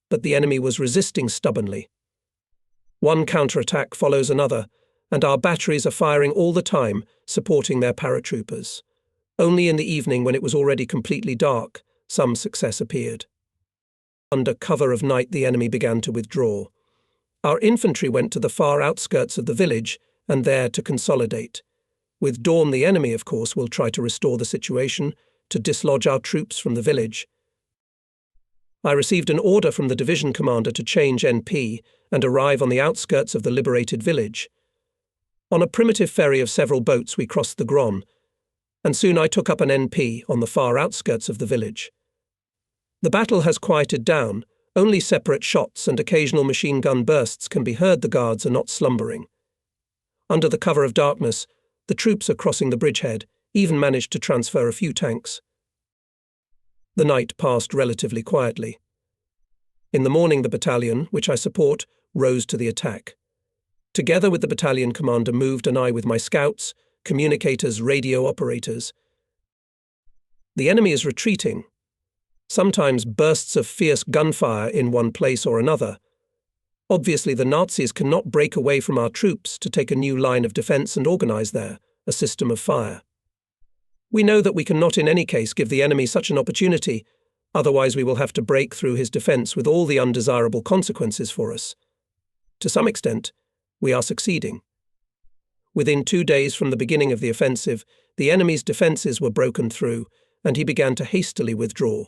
A: but the enemy was resisting stubbornly. One counterattack follows another, and our batteries are firing all the time, supporting their paratroopers. Only in the evening, when it was already completely dark, some success appeared. Under cover of night, the enemy began to withdraw. Our infantry went to the far outskirts of the village, and there to consolidate. With dawn, the enemy, of course, will try to restore the situation, to dislodge our troops from the village. I received an order from the division commander to change NP and arrive on the outskirts of the liberated village. On a primitive ferry of several boats we crossed the Gron, and soon I took up an NP on the far outskirts of the village. The battle has quieted down, only separate shots and occasional machine gun bursts can be heard. The guards are not slumbering. Under the cover of darkness, the troops are crossing the bridgehead, even managed to transfer a few tanks. The night passed relatively quietly. In the morning, the battalion, which I support, rose to the attack. Together with the battalion commander moved, and I with my scouts, communicators, radio operators. The enemy is retreating. Sometimes bursts of fierce gunfire in one place or another. Obviously, the Nazis cannot break away from our troops to take a new line of defense and organize there a system of fire. We know that we cannot in any case give the enemy such an opportunity, otherwise we will have to break through his defense with all the undesirable consequences for us. To some extent, we are succeeding. Within 2 days from the beginning of the offensive, the enemy's defenses were broken through, and he began to hastily withdraw.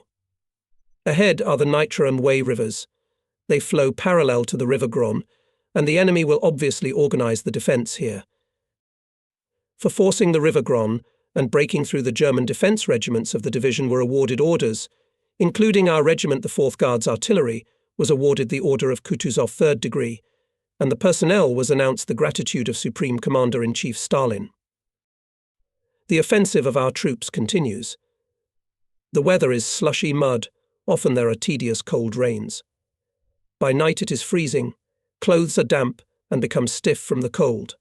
A: Ahead are the Nitra and Wey rivers. They flow parallel to the River Gron, and the enemy will obviously organize the defense here. For forcing the River Gron and breaking through, the German defense regiments of the division were awarded orders, including our regiment, the 4th Guards Artillery, was awarded the Order of Kutuzov 3rd degree, and the personnel was announced the gratitude of Supreme Commander-in-Chief Stalin. The offensive of our troops continues. The weather is slushy mud, often there are tedious cold rains. By night it is freezing, clothes are damp and become stiff from the cold.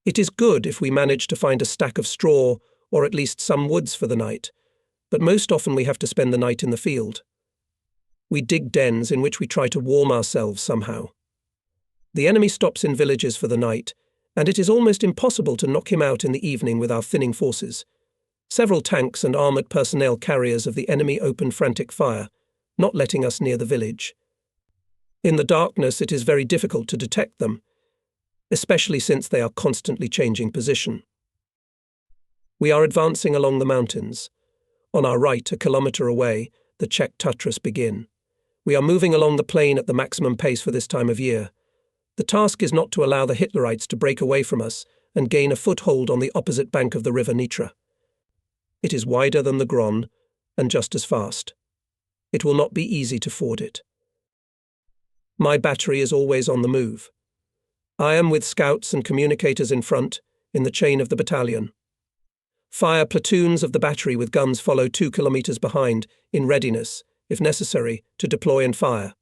A: It is good if we manage to find a stack of straw or at least some woods for the night, but most often we have to spend the night in the field. We dig dens in which we try to warm ourselves somehow. The enemy stops in villages for the night, and it is almost impossible to knock him out in the evening with our thinning forces. Several tanks and armoured personnel carriers of the enemy open frantic fire, not letting us near the village. In the darkness it is very difficult to detect them, especially since they are constantly changing position. We are advancing along the mountains. On our right, a kilometre away, the Czech Tatras begin. We are moving along the plain at the maximum pace for this time of year. The task is not to allow the Hitlerites to break away from us and gain a foothold on the opposite bank of the river Nitra. It is wider than the Gron and just as fast. It will not be easy to ford it. My battery is always on the move. I am with scouts and communicators in front, in the chain of the battalion. Fire platoons of the battery with guns follow 2 kilometers behind, in readiness, if necessary, to deploy and fire.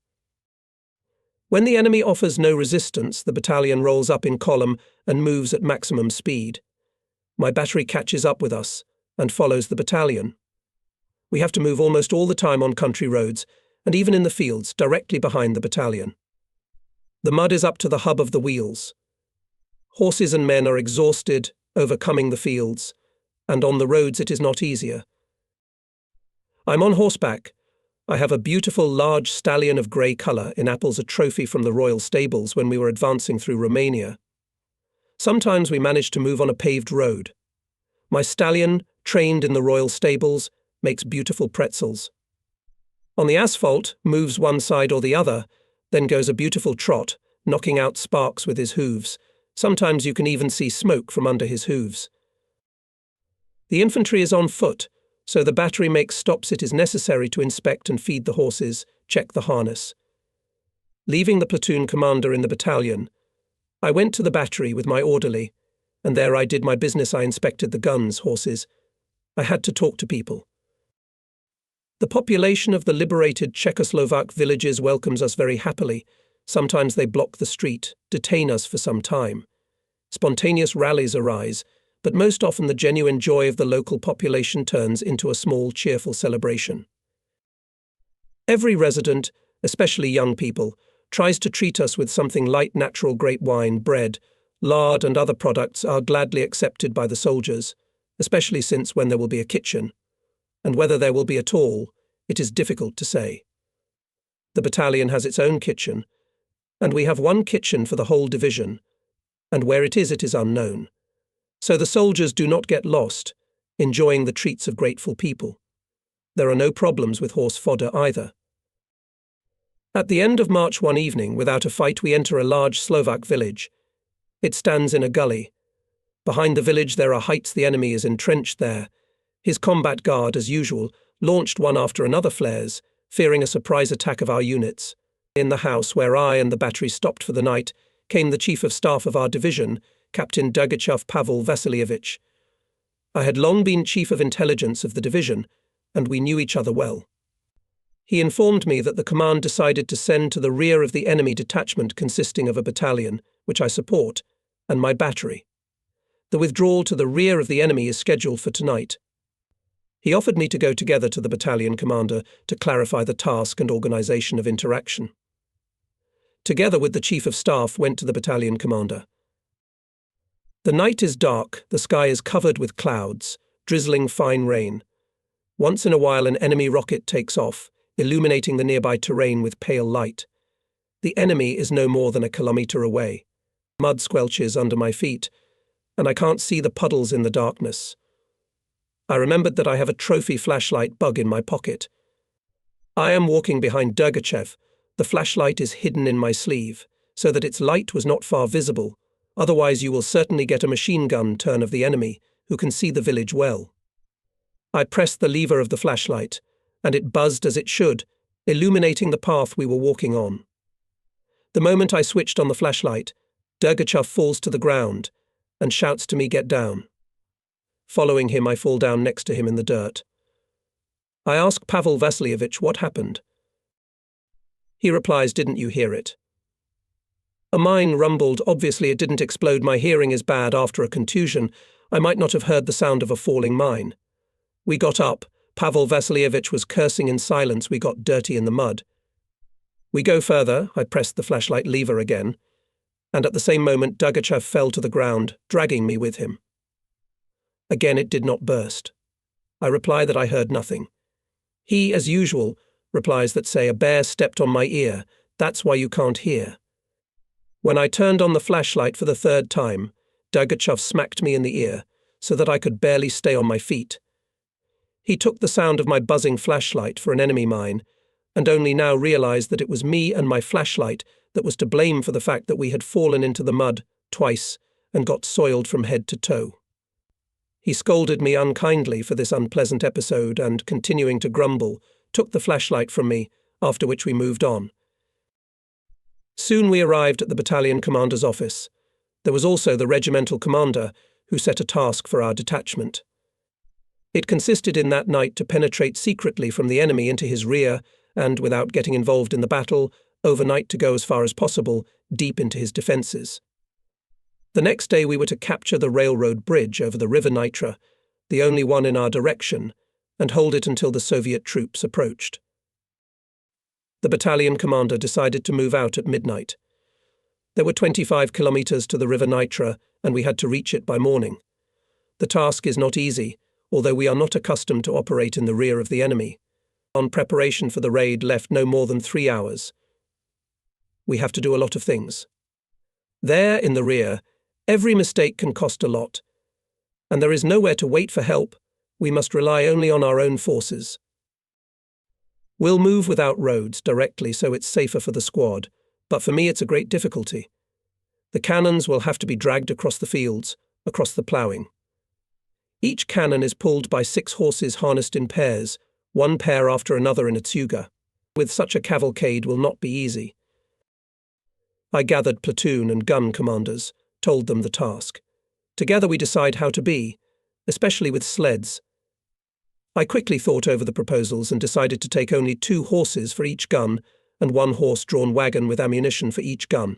A: When the enemy offers no resistance, the battalion rolls up in column and moves at maximum speed. My battery catches up with us and follows the battalion. We have to move almost all the time on country roads, and even in the fields, directly behind the battalion. The mud is up to the hub of the wheels. Horses and men are exhausted, overcoming the fields, and on the roads it is not easier. I'm on horseback. I have a beautiful large stallion of grey colour in apples, a trophy from the royal stables when we were advancing through Romania. Sometimes we managed to move on a paved road. My stallion, trained in the royal stables, makes beautiful pretzels. On the asphalt, moves one side or the other, then goes a beautiful trot, knocking out sparks with his hooves. Sometimes you can even see smoke from under his hooves. The infantry is on foot, so the battery makes stops it is necessary to inspect and feed the horses, check the harness. Leaving the platoon commander in the battalion, I went to the battery with my orderly, and there I did my business. I inspected the guns, horses. I had to talk to people. The population of the liberated Czechoslovak villages welcomes us very happily. Sometimes they block the street, detain us for some time. Spontaneous rallies arise, but most often the genuine joy of the local population turns into a small, cheerful celebration. Every resident, especially young people, tries to treat us with something light. Natural grape wine, bread, lard and other products are gladly accepted by the soldiers, especially since when there will be a kitchen, and whether there will be at all, it is difficult to say. The battalion has its own kitchen, and we have one kitchen for the whole division, and where it is unknown. So the soldiers do not get lost, enjoying the treats of grateful people. There are no problems with horse fodder either. At the end of March one evening, without a fight, we enter a large Slovak village. It stands in a gully. Behind the village there are heights. The enemy is entrenched there. His combat guard, as usual, launched one after another flares, fearing a surprise attack of our units. In the house where I and the battery stopped for the night came the chief of staff of our division, Captain Dergachev Pavel Vasilievich. I had long been chief of intelligence of the division, and we knew each other well. He informed me that the command decided to send to the rear of the enemy detachment consisting of a battalion, which I support, and my battery. The withdrawal to the rear of the enemy is scheduled for tonight. He offered me to go together to the battalion commander to clarify the task and organization of interaction. Together with the chief of staff went to the battalion commander. The night is dark, the sky is covered with clouds, drizzling fine rain. Once in a while an enemy rocket takes off, illuminating the nearby terrain with pale light. The enemy is no more than a kilometer away. Mud squelches under my feet, and I can't see the puddles in the darkness. I remembered that I have a trophy flashlight bug in my pocket. I am walking behind Dergachev. The flashlight is hidden in my sleeve, so that its light was not far visible. Otherwise you will certainly get a machine gun turn of the enemy, who can see the village well. I pressed the lever of the flashlight, and it buzzed as it should, illuminating the path we were walking on. The moment I switched on the flashlight, Dergachev falls to the ground and shouts to me, "Get down." Following him, I fall down next to him in the dirt. I ask Pavel Vasilievich what happened. He replies, "Didn't you hear it?" A mine rumbled. Obviously it didn't explode. My hearing is bad after a contusion. I might not have heard the sound of a falling mine. We got up. Pavel Vasilievich was cursing in silence. We got dirty in the mud. We go further. I pressed the flashlight lever again, and at the same moment Dergachev fell to the ground, dragging me with him. Again it did not burst. I reply that I heard nothing. He, as usual, replies that, say, a bear stepped on my ear. That's why you can't hear. When I turned on the flashlight for the third time, Dergachev smacked me in the ear, so that I could barely stay on my feet. He took the sound of my buzzing flashlight for an enemy mine, and only now realized that it was me and my flashlight that was to blame for the fact that we had fallen into the mud twice and got soiled from head to toe. He scolded me unkindly for this unpleasant episode and, continuing to grumble, took the flashlight from me, after which we moved on. Soon we arrived at the battalion commander's office. There was also the regimental commander, who set a task for our detachment. It consisted in that night to penetrate secretly from the enemy into his rear and, without getting involved in the battle, overnight to go as far as possible, deep into his defences. The next day we were to capture the railroad bridge over the River Nitra, the only one in our direction, and hold it until the Soviet troops approached. The battalion commander decided to move out at midnight. There were 25 kilometres to the River Nitra, and we had to reach it by morning. The task is not easy, although we are not accustomed to operate in the rear of the enemy. On preparation for the raid left no more than 3 hours. We have to do a lot of things. There, in the rear, every mistake can cost a lot, and there is nowhere to wait for help. We must rely only on our own forces. We'll move without roads directly so it's safer for the squad, but for me it's a great difficulty. The cannons will have to be dragged across the fields, across the ploughing. Each cannon is pulled by 6 horses harnessed in pairs, one pair after another in a tsuga. With such a cavalcade will not be easy. I gathered platoon and gun commanders, told them the task. Together we decide how to be, especially with sleds. I quickly thought over the proposals and decided to take only 2 horses for each gun and 1 horse-drawn wagon with ammunition for each gun.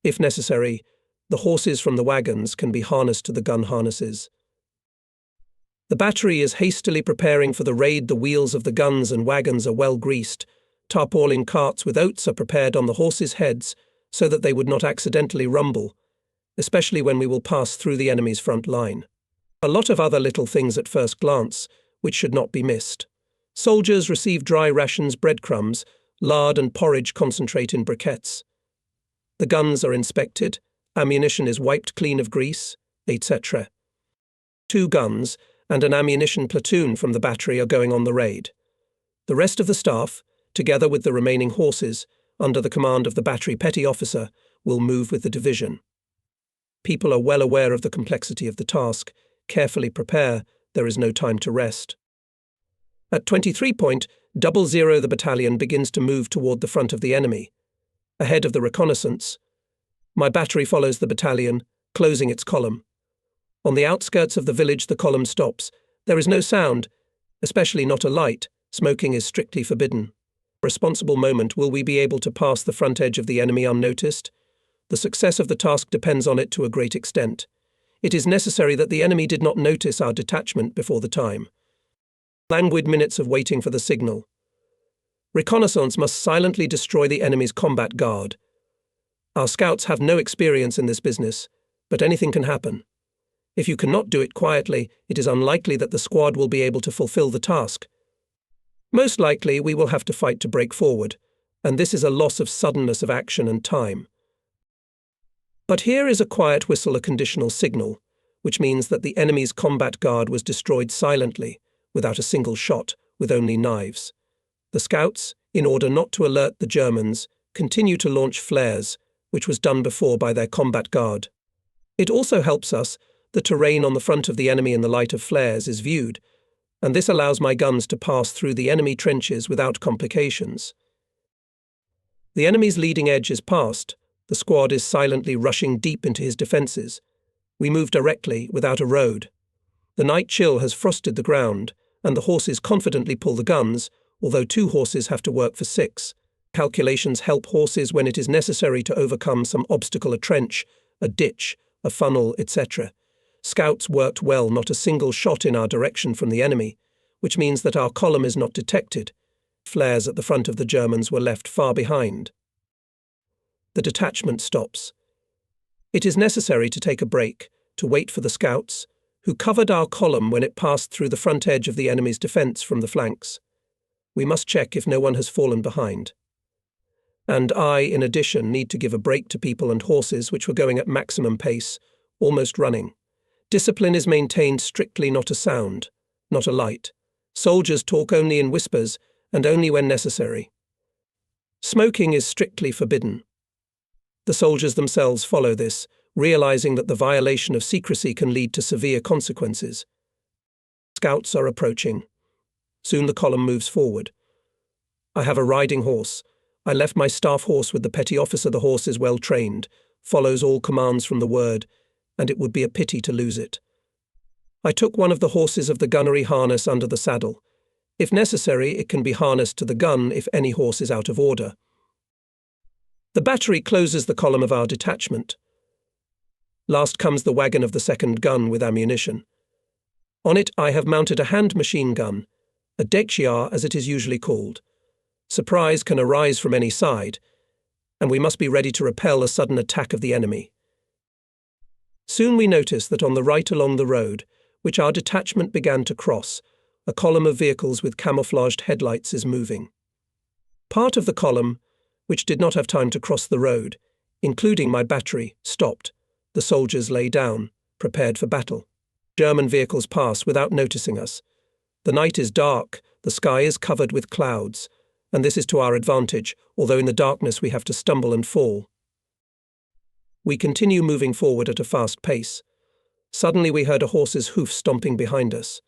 A: If necessary, the horses from the wagons can be harnessed to the gun harnesses. The battery is hastily preparing for the raid. The wheels of the guns and wagons are well greased. Tarpaulin carts with oats are prepared on the horses' heads so that they would not accidentally rumble, especially when we will pass through the enemy's front line. A lot of other little things at first glance, which should not be missed. Soldiers receive dry rations, breadcrumbs, lard and porridge concentrate in briquettes. The guns are inspected, ammunition is wiped clean of grease, etc. 2 guns and an ammunition platoon from the battery are going on the raid. The rest of the staff, together with the remaining horses, under the command of the battery petty officer, will move with the division. People are well aware of the complexity of the task, carefully prepare, there is no time to rest. At 23.00 the battalion begins to move toward the front of the enemy. Ahead of the reconnaissance, my battery follows the battalion, closing its column. On the outskirts of the village the column stops. There is no sound, especially not a light. Smoking is strictly forbidden. Responsible moment, will we be able to pass the front edge of the enemy unnoticed? The success of the task depends on it to a great extent. It is necessary that the enemy did not notice our detachment before the time. Languid minutes of waiting for the signal. Reconnaissance must silently destroy the enemy's combat guard. Our scouts have no experience in this business, but anything can happen. If you cannot do it quietly, it is unlikely that the squad will be able to fulfill the task. Most likely, we will have to fight to break forward, and this is a loss of suddenness of action and time. But here is a quiet whistle, a conditional signal, which means that the enemy's combat guard was destroyed silently, without a single shot, with only knives. The scouts, in order not to alert the Germans, continue to launch flares, which was done before by their combat guard. It also helps us. The terrain on the front of the enemy in the light of flares is viewed, and this allows my guns to pass through the enemy trenches without complications. The enemy's leading edge is passed. The squad is silently rushing deep into his defences. We move directly, without a road. The night chill has frosted the ground, and the horses confidently pull the guns, although 2 horses have to work for 6. Calculations help horses when it is necessary to overcome some obstacle, a trench, a ditch, a funnel, etc. Scouts worked well, not a single shot in our direction from the enemy, which means that our column is not detected. Flares at the front of the Germans were left far behind. The detachment stops. It is necessary to take a break, to wait for the scouts, who covered our column when it passed through the front edge of the enemy's defence from the flanks. We must check if no one has fallen behind. And I, in addition, need to give a break to people and horses which were going at maximum pace, almost running. Discipline is maintained strictly, not a sound, not a light. Soldiers talk only in whispers and only when necessary. Smoking is strictly forbidden. The soldiers themselves follow this, realizing that the violation of secrecy can lead to severe consequences. Scouts are approaching. Soon the column moves forward. I have a riding horse. I left my staff horse with the petty officer. The horse is well trained, follows all commands from the word, and it would be a pity to lose it. I took one of the horses of the gunnery harness under the saddle. If necessary, it can be harnessed to the gun if any horse is out of order. The battery closes the column of our detachment. Last comes the wagon of the second gun with ammunition. On it I have mounted a hand machine gun, a Dexia as it is usually called. Surprise can arise from any side, and we must be ready to repel a sudden attack of the enemy. Soon we notice that on the right along the road, which our detachment began to cross, a column of vehicles with camouflaged headlights is moving. Part of the column, which did not have time to cross the road, including my battery, stopped. The soldiers lay down, prepared for battle. German vehicles pass without noticing us. The night is dark, the sky is covered with clouds, and this is to our advantage, although in the darkness we have to stumble and fall. We continue moving forward at a fast pace. Suddenly we heard a horse's hoof stomping behind us.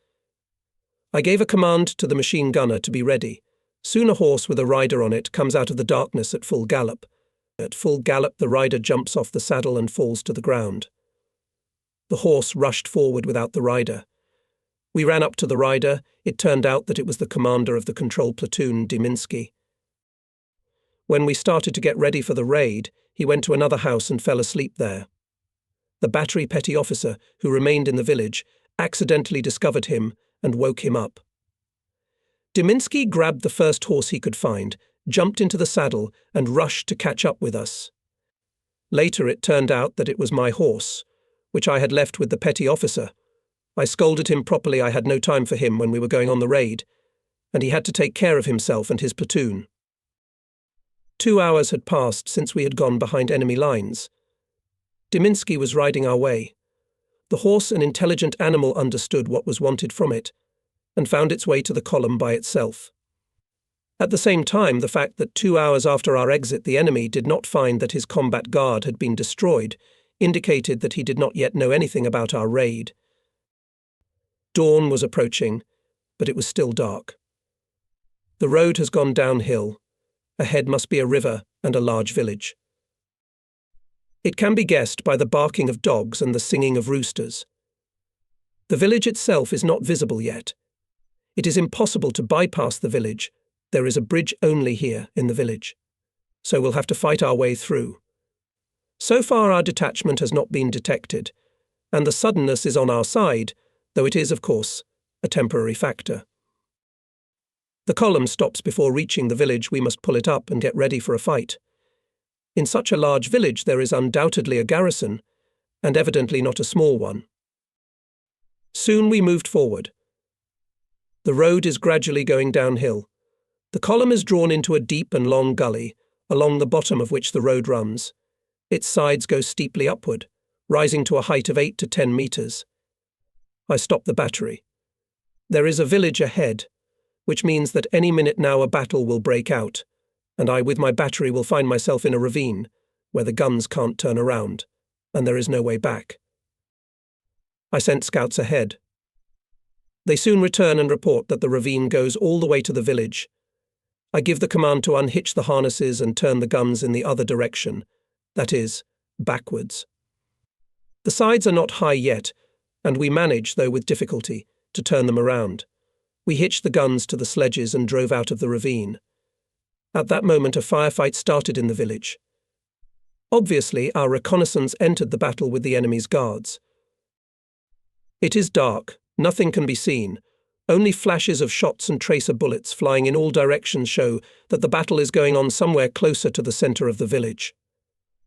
A: I gave a command to the machine gunner to be ready. Soon a horse with a rider on it comes out of the darkness at full gallop. At full gallop the rider jumps off the saddle and falls to the ground. The horse rushed forward without the rider. We ran up to the rider. It turned out that it was the commander of the control platoon, Diminsky. When we started to get ready for the raid, he went to another house and fell asleep there. The battery petty officer, who remained in the village, accidentally discovered him and woke him up. Diminsky grabbed the first horse he could find, jumped into the saddle, and rushed to catch up with us. Later it turned out that it was my horse, which I had left with the petty officer. I scolded him properly. I had no time for him when we were going on the raid, and he had to take care of himself and his platoon. 2 hours had passed since we had gone behind enemy lines. Diminsky was riding our way. The horse, an intelligent animal, understood what was wanted from it, and found its way to the column by itself. At the same time, the fact that 2 hours after our exit the enemy did not find that his combat guard had been destroyed indicated that he did not yet know anything about our raid. Dawn was approaching, but it was still dark. The road has gone downhill. Ahead must be a river and a large village. It can be guessed by the barking of dogs and the singing of roosters. The village itself is not visible yet. It is impossible to bypass the village. There is a bridge only here in the village. So we'll have to fight our way through. So far our detachment has not been detected, and the suddenness is on our side, though it is, of course, a temporary factor. The column stops before reaching the village. We must pull it up and get ready for a fight. In such a large village there is undoubtedly a garrison, and evidently not a small one. Soon we moved forward. The road is gradually going downhill. The column is drawn into a deep and long gully, along the bottom of which the road runs. Its sides go steeply upward, rising to a height of 8 to 10 meters. I stop the battery. There is a village ahead, which means that any minute now a battle will break out, and I with my battery will find myself in a ravine, where the guns can't turn around, and there is no way back. I sent scouts ahead. They soon return and report that the ravine goes all the way to the village. I give the command to unhitch the harnesses and turn the guns in the other direction, that is, backwards. The sides are not high yet, and we manage, though with difficulty, to turn them around. We hitched the guns to the sledges and drove out of the ravine. At that moment a firefight started in the village. Obviously, our reconnaissance entered the battle with the enemy's guards. It is dark, nothing can be seen. Only flashes of shots and tracer bullets flying in all directions show that the battle is going on somewhere closer to the center of the village.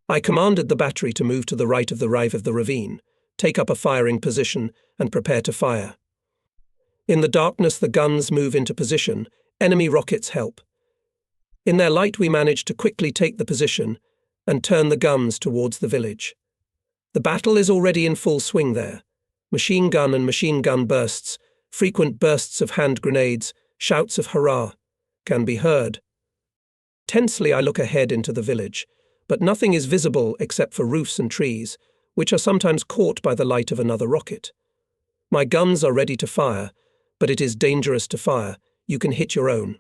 A: I commanded the battery to move to the right of the ravine, take up a firing position, and prepare to fire. In the darkness the guns move into position. Enemy rockets help. In their light we manage to quickly take the position and turn the guns towards the village. The battle is already in full swing there. Machine gun and machine gun bursts, frequent bursts of hand grenades, shouts of hurrah can be heard. Tensely I look ahead into the village, but nothing is visible except for roofs and trees, which are sometimes caught by the light of another rocket. My guns are ready to fire, but it is dangerous to fire. You can hit your own.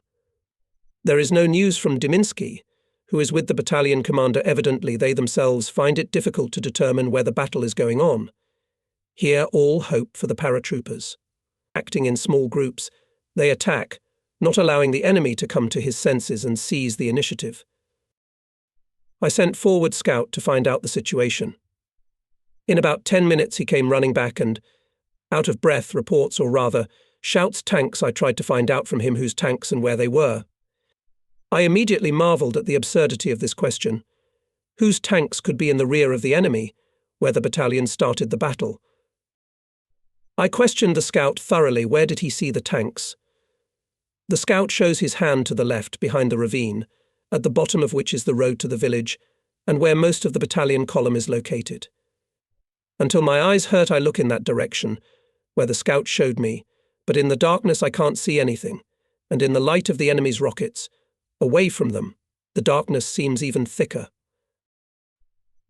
A: There is no news from Diminsky, who is with the battalion commander. Evidently, they themselves find it difficult to determine where the battle is going on. Here, all hope for the paratroopers. Acting in small groups, they attack, not allowing the enemy to come to his senses and seize the initiative. I sent forward Scout to find out the situation. In about 10 minutes he came running back and, out of breath, reports, or rather, shouts tanks. I tried to find out from him whose tanks and where they were. I immediately marvelled at the absurdity of this question. Whose tanks could be in the rear of the enemy, where the battalion started the battle? I questioned the Scout thoroughly. Where did he see the tanks? The Scout shows his hand to the left, behind the ravine, at the bottom of which is the road to the village, and where most of the battalion column is located. Until my eyes hurt, I look in that direction, where the Scout showed me, but in the darkness I can't see anything, and in the light of the enemy's rockets, away from them, the darkness seems even thicker.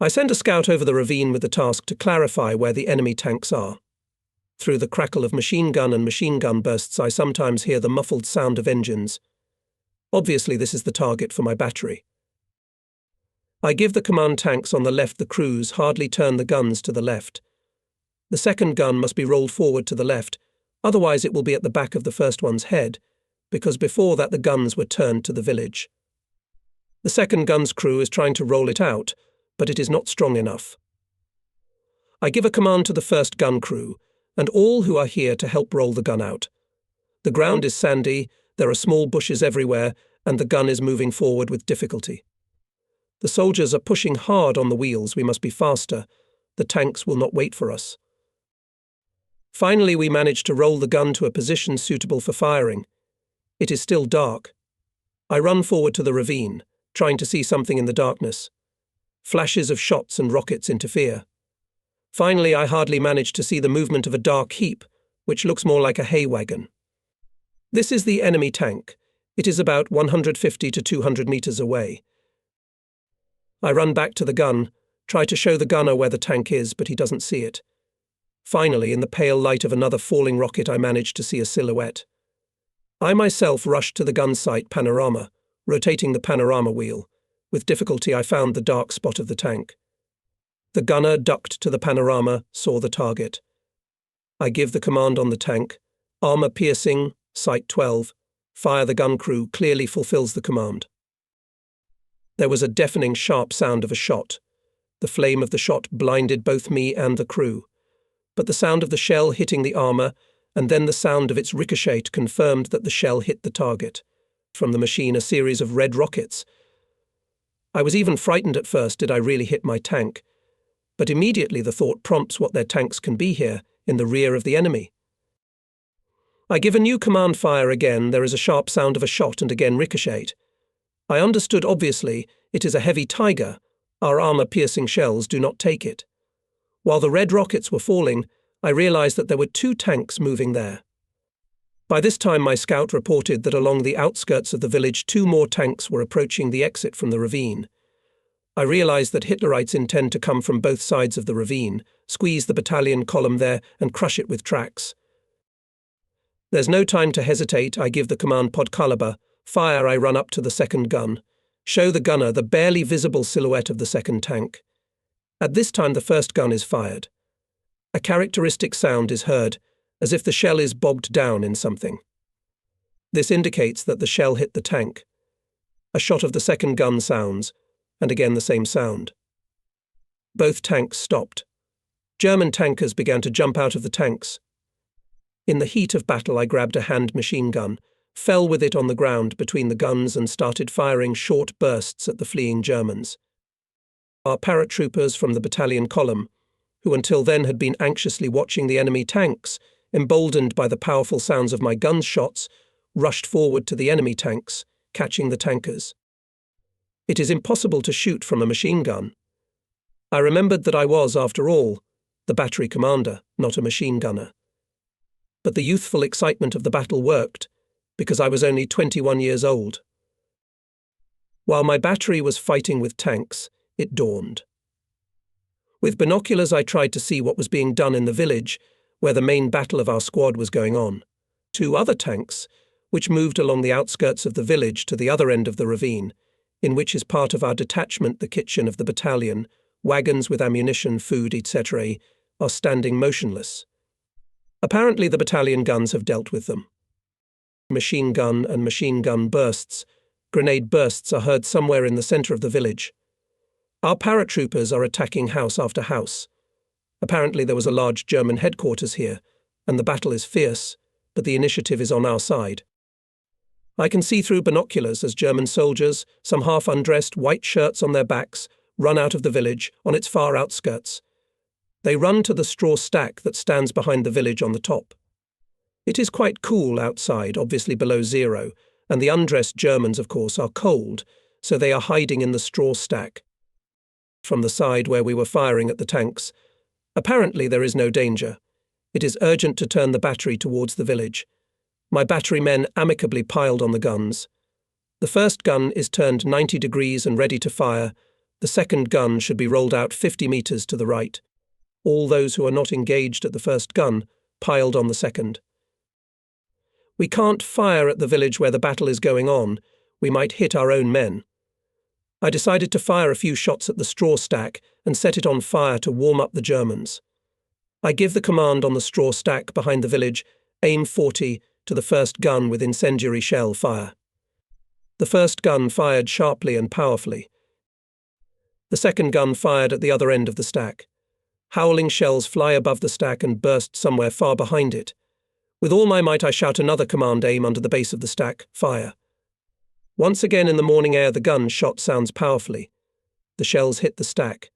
A: I send a Scout over the ravine with the task to clarify where the enemy tanks are. Through the crackle of machine gun and machine gun bursts, I sometimes hear the muffled sound of engines. Obviously, this is the target for my battery. I give the command tanks on the left. The crews hardly turn the guns to the left. The second gun must be rolled forward to the left, otherwise it will be at the back of the first one's head, because before that the guns were turned to the village. The second gun's crew is trying to roll it out, but it is not strong enough. I give a command to the first gun crew, and all who are here to help roll the gun out. The ground is sandy, there are small bushes everywhere, and the gun is moving forward with difficulty. The soldiers are pushing hard on the wheels. We must be faster. The tanks will not wait for us. Finally, we manage to roll the gun to a position suitable for firing. It is still dark. I run forward to the ravine, trying to see something in the darkness. Flashes of shots and rockets interfere. Finally, I hardly manage to see the movement of a dark heap, which looks more like a hay wagon. This is the enemy tank. It is about 150 to 200 meters away. I run back to the gun, try to show the gunner where the tank is, but he doesn't see it. Finally, in the pale light of another falling rocket, I manage to see a silhouette. I myself rushed to the gun sight panorama, rotating the panorama wheel. With difficulty, I found the dark spot of the tank. The gunner ducked to the panorama, saw the target. I give the command on the tank. Armor piercing, sight 12. Fire. The gun crew clearly fulfills the command. There was a deafening sharp sound of a shot. The flame of the shot blinded both me and the crew. But the sound of the shell hitting the armor, and then the sound of its ricochet confirmed that the shell hit the target. From the machine, a series of red rockets. I was even frightened at first. Did I really hit my tank? But immediately the thought prompts what their tanks can be here, in the rear of the enemy. I give a new command. Fire again. There is a sharp sound of a shot and again ricochet. I understood, obviously, it is a heavy Tiger. Our armor-piercing shells do not take it. While the red rockets were falling, I realized that there were 2 tanks moving there. By this time my Scout reported that along the outskirts of the village 2 more tanks were approaching the exit from the ravine. I realized that Hitlerites intend to come from both sides of the ravine, squeeze the battalion column there, and crush it with tracks. There's no time to hesitate. I give the command Podkalaba. Fire. I run up to the second gun. Show the gunner the barely visible silhouette of the second tank. At this time the first gun is fired. A characteristic sound is heard, as if the shell is bogged down in something. This indicates that the shell hit the tank. A shot of the second gun sounds, and again the same sound. Both tanks stopped. German tankers began to jump out of the tanks. In the heat of battle, I grabbed a hand machine gun, fell with it on the ground between the guns and started firing short bursts at the fleeing Germans. Our paratroopers from the battalion column, who until then had been anxiously watching the enemy tanks, emboldened by the powerful sounds of my gun's shots, rushed forward to the enemy tanks, catching the tankers. It is impossible to shoot from a machine gun. I remembered that I was, after all, the battery commander, not a machine gunner. But the youthful excitement of the battle worked, because I was only 21 years old. While my battery was fighting with tanks, it dawned. With binoculars, I tried to see what was being done in the village, where the main battle of our squad was going on. 2 other tanks, which moved along the outskirts of the village to the other end of the ravine, in which is part of our detachment, the kitchen of the battalion, wagons with ammunition, food, etc., are standing motionless. Apparently the battalion guns have dealt with them. Machine gun and machine gun bursts, grenade bursts are heard somewhere in the centre of the village. Our paratroopers are attacking house after house. Apparently there was a large German headquarters here, and the battle is fierce, but the initiative is on our side. I can see through binoculars as German soldiers, some half undressed, white shirts on their backs, run out of the village on its far outskirts. They run to the straw stack that stands behind the village on the top. It is quite cool outside, obviously below zero, and the undressed Germans, of course, are cold, so they are hiding in the straw stack. From the side where we were firing at the tanks, apparently there is no danger. It is urgent to turn the battery towards the village. My battery men amicably piled on the guns. The first gun is turned 90 degrees and ready to fire. The second gun should be rolled out 50 meters to the right. All those who are not engaged at the first gun piled on the second. We can't fire at the village where the battle is going on. We might hit our own men. I decided to fire a few shots at the straw stack and set it on fire to warm up the Germans. I give the command on the straw stack behind the village, aim 40 to the first gun with incendiary shell fire. The first gun fired sharply and powerfully. The second gun fired at the other end of the stack. Howling shells fly above the stack and burst somewhere far behind it. With all my might I shout another command aim under the base of the stack, fire. Once again in the morning air the gun shot sounds powerfully. The shells hit the stack.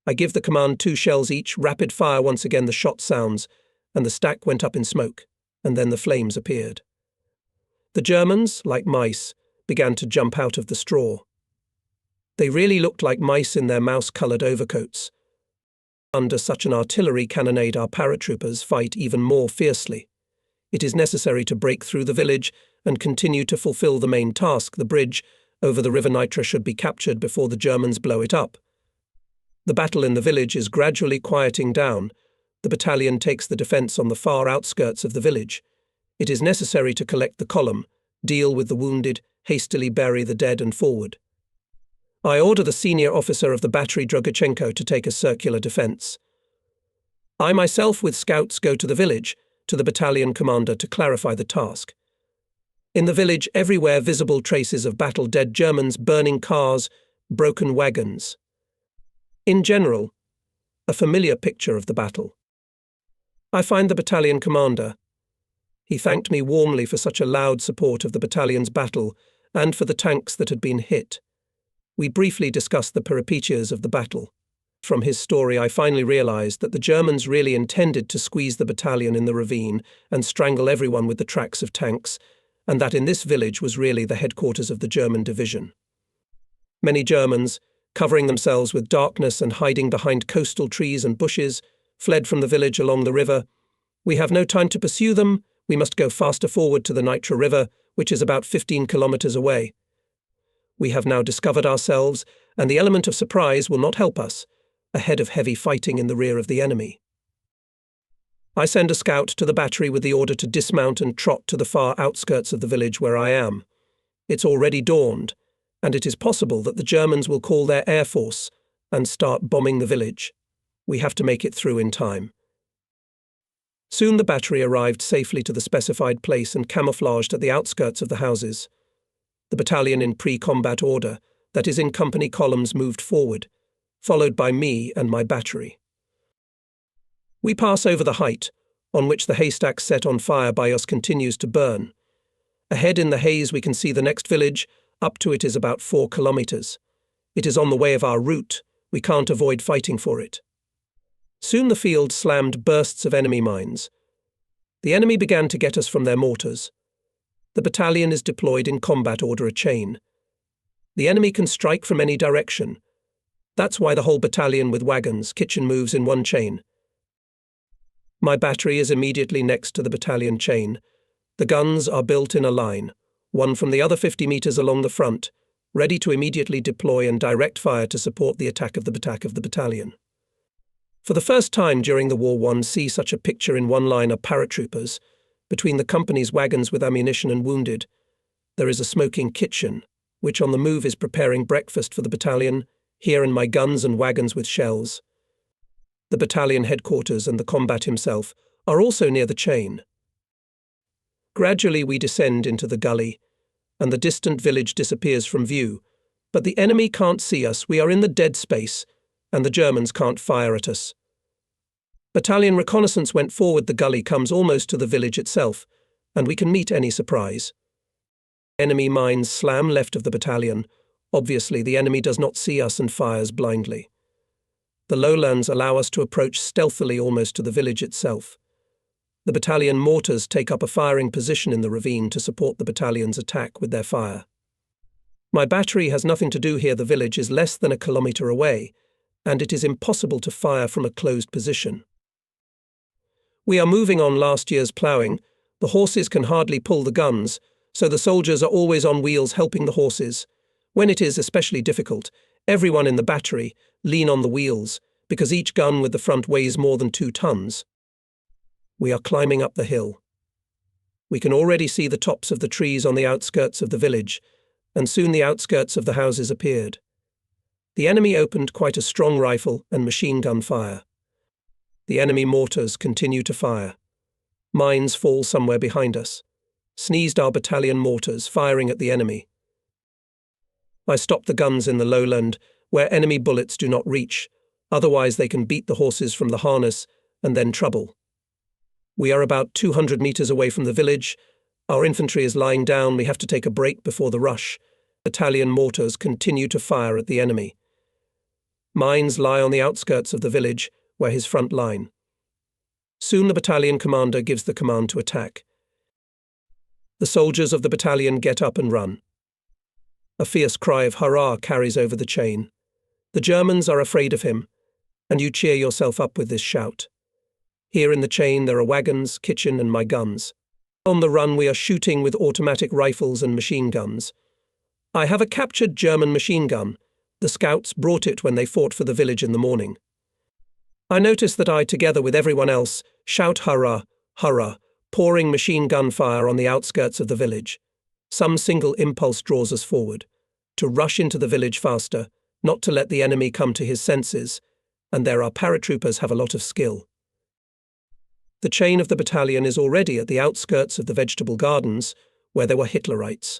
A: I give the command 2 shells each, rapid fire once again the shot sounds, and the stack went up in smoke, and then the flames appeared. The Germans, like mice, began to jump out of the straw. They really looked like mice in their mouse-coloured overcoats. Under such an artillery cannonade our paratroopers fight even more fiercely. It is necessary to break through the village and continue to fulfill the main task. The bridge over the River Nitra should be captured before the Germans blow it up. The battle in the village is gradually quieting down. The battalion takes the defence on the far outskirts of the village. It is necessary to collect the column, deal with the wounded, hastily bury the dead and forward. I order the senior officer of the battery Drogachenko to take a circular defence. I myself with scouts go to the village, to the battalion commander to clarify the task. In the village everywhere visible traces of battle-dead Germans, burning cars, broken wagons. In general, a familiar picture of the battle. I find the battalion commander. He thanked me warmly for such a loud support of the battalion's battle and for the tanks that had been hit. We briefly discussed the peripetειas of the battle. From his story I finally realized that the Germans really intended to squeeze the battalion in the ravine and strangle everyone with the tracks of tanks, and that in this village was really the headquarters of the German division. Many Germans, covering themselves with darkness and hiding behind coastal trees and bushes, fled from the village along the river. We have no time to pursue them. We must go faster forward to the Nitra River, which is about 15 kilometers away. We have now discovered ourselves, and the element of surprise will not help us, ahead of heavy fighting in the rear of the enemy. I send a scout to the battery with the order to dismount and trot to the far outskirts of the village where I am. It's already dawned, and it is possible that the Germans will call their air force and start bombing the village. We have to make it through in time. Soon the battery arrived safely to the specified place and camouflaged at the outskirts of the houses. The battalion in pre-combat order, that is in company columns, moved forward, followed by me and my battery. We pass over the height, on which the haystack set on fire by us continues to burn. Ahead in the haze we can see the next village. Up to it is about 4 kilometers. It is on the way of our route. We can't avoid fighting for it. Soon the field slammed bursts of enemy mines. The enemy began to get us from their mortars. The battalion is deployed in combat order, a chain. The enemy can strike from any direction. That's why the whole battalion with wagons, kitchen moves in one chain. My battery is immediately next to the battalion chain. The guns are built in a line, one from the other 50 meters along the front, ready to immediately deploy and direct fire to support the attack of the battalion. For the first time during the war, one sees such a picture in one line of paratroopers. Between the company's wagons with ammunition and wounded, there is a smoking kitchen, which on the move is preparing breakfast for the battalion, here in my guns and wagons with shells. The battalion headquarters and the combat himself are also near the chain. Gradually we descend into the gully, and the distant village disappears from view, but the enemy can't see us. We are in the dead space, and the Germans can't fire at us. Battalion reconnaissance went forward. The gully comes almost to the village itself, and we can meet any surprise. Enemy mines slam left of the battalion. Obviously, the enemy does not see us and fires blindly. The lowlands allow us to approach stealthily almost to the village itself. The battalion mortars take up a firing position in the ravine to support the battalion's attack with their fire. My battery has nothing to do here. The village is less than a kilometre away, and it is impossible to fire from a closed position. We are moving on last year's ploughing. The horses can hardly pull the guns, so the soldiers are always on wheels helping the horses. When it is especially difficult, everyone in the battery lean on the wheels, because each gun with the front weighs more than 2 tons. We are climbing up the hill. We can already see the tops of the trees on the outskirts of the village, and soon the outskirts of the houses appeared. The enemy opened quite a strong rifle and machine gun fire. The enemy mortars continue to fire. Mines fall somewhere behind us. Sneezed our battalion mortars, firing at the enemy. I stop the guns in the lowland, where enemy bullets do not reach, otherwise they can beat the horses from the harness and then trouble. We are about 200 meters away from the village. Our infantry is lying down. We have to take a break before the rush. Battalion mortars continue to fire at the enemy. Mines lie on the outskirts of the village, where his front line. Soon the battalion commander gives the command to attack. The soldiers of the battalion get up and run. A fierce cry of hurrah carries over the chain. The Germans are afraid of him, and you cheer yourself up with this shout. Here in the chain there are wagons, kitchen, and my guns. On the run we are shooting with automatic rifles and machine guns. I have a captured German machine gun. The scouts brought it when they fought for the village in the morning. I notice that I, together with everyone else, shout hurrah, hurrah, pouring machine gun fire on the outskirts of the village. Some single impulse draws us forward, to rush into the village faster, not to let the enemy come to his senses, and there our paratroopers have a lot of skill. The chain of the battalion is already at the outskirts of the vegetable gardens, where there were Hitlerites.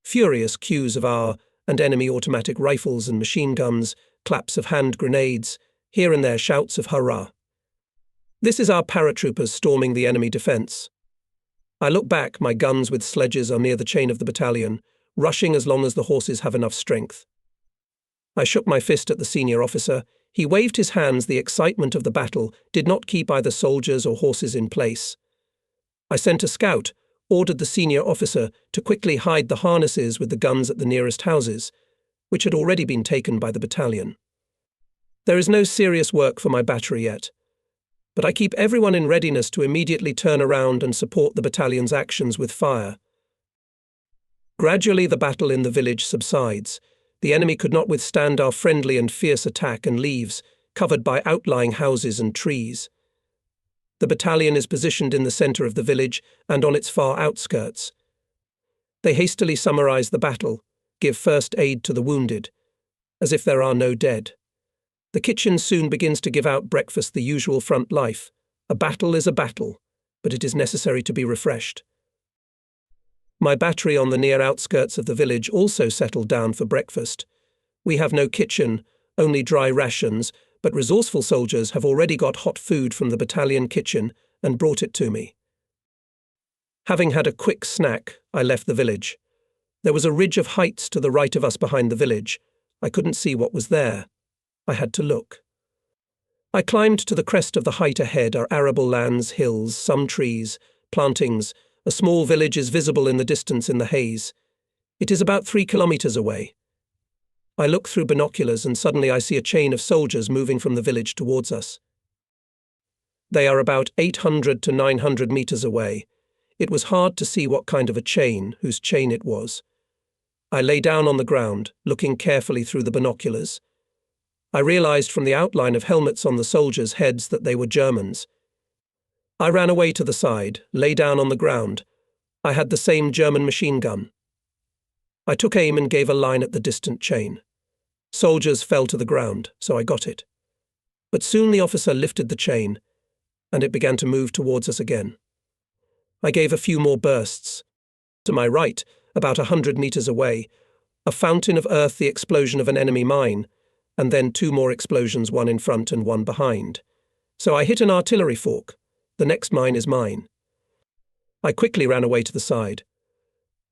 A: Furious cues of our and enemy automatic rifles and machine guns, claps of hand grenades, here and there shouts of hurrah. This is our paratroopers storming the enemy defence. I look back. My guns with sledges are near the chain of the battalion, rushing as long as the horses have enough strength. I shook my fist at the senior officer. He waved his hands. The excitement of the battle did not keep either soldiers or horses in place. I sent a scout, ordered the senior officer to quickly hide the harnesses with the guns at the nearest houses, which had already been taken by the battalion. There is no serious work for my battery yet, but I keep everyone in readiness to immediately turn around and support the battalion's actions with fire. Gradually the battle in the village subsides. The enemy could not withstand our friendly and fierce attack and leaves, covered by outlying houses and trees. The battalion is positioned in the centre of the village and on its far outskirts. They hastily summarize the battle, give first aid to the wounded, as if there are no dead. The kitchen soon begins to give out breakfast, the usual front life. A battle is a battle, but it is necessary to be refreshed. My battery on the near outskirts of the village also settled down for breakfast. We have no kitchen, only dry rations, but resourceful soldiers have already got hot food from the battalion kitchen and brought it to me. Having had a quick snack, I left the village. There was a ridge of heights to the right of us behind the village. I couldn't see what was there. I had to look. I climbed to the crest of the height. Ahead are arable lands, hills, some trees, plantings. A small village is visible in the distance in the haze. It is about 3 kilometers away. I look through binoculars and suddenly I see a chain of soldiers moving from the village towards us. They are about 800 to 900 meters away. It was hard to see what kind of a chain, whose chain it was. I lay down on the ground, looking carefully through the binoculars. I realized from the outline of helmets on the soldiers' heads that they were Germans. I ran away to the side, lay down on the ground. I had the same German machine gun. I took aim and gave a line at the distant chain. Soldiers fell to the ground, so I got it. But soon the officer lifted the chain, and it began to move towards us again. I gave a few more bursts. To my right, about 100 meters away, a fountain of earth, the explosion of an enemy mine, and then 2 more explosions, one in front and one behind. So I hit an artillery fork. The next mine is mine. I quickly ran away to the side.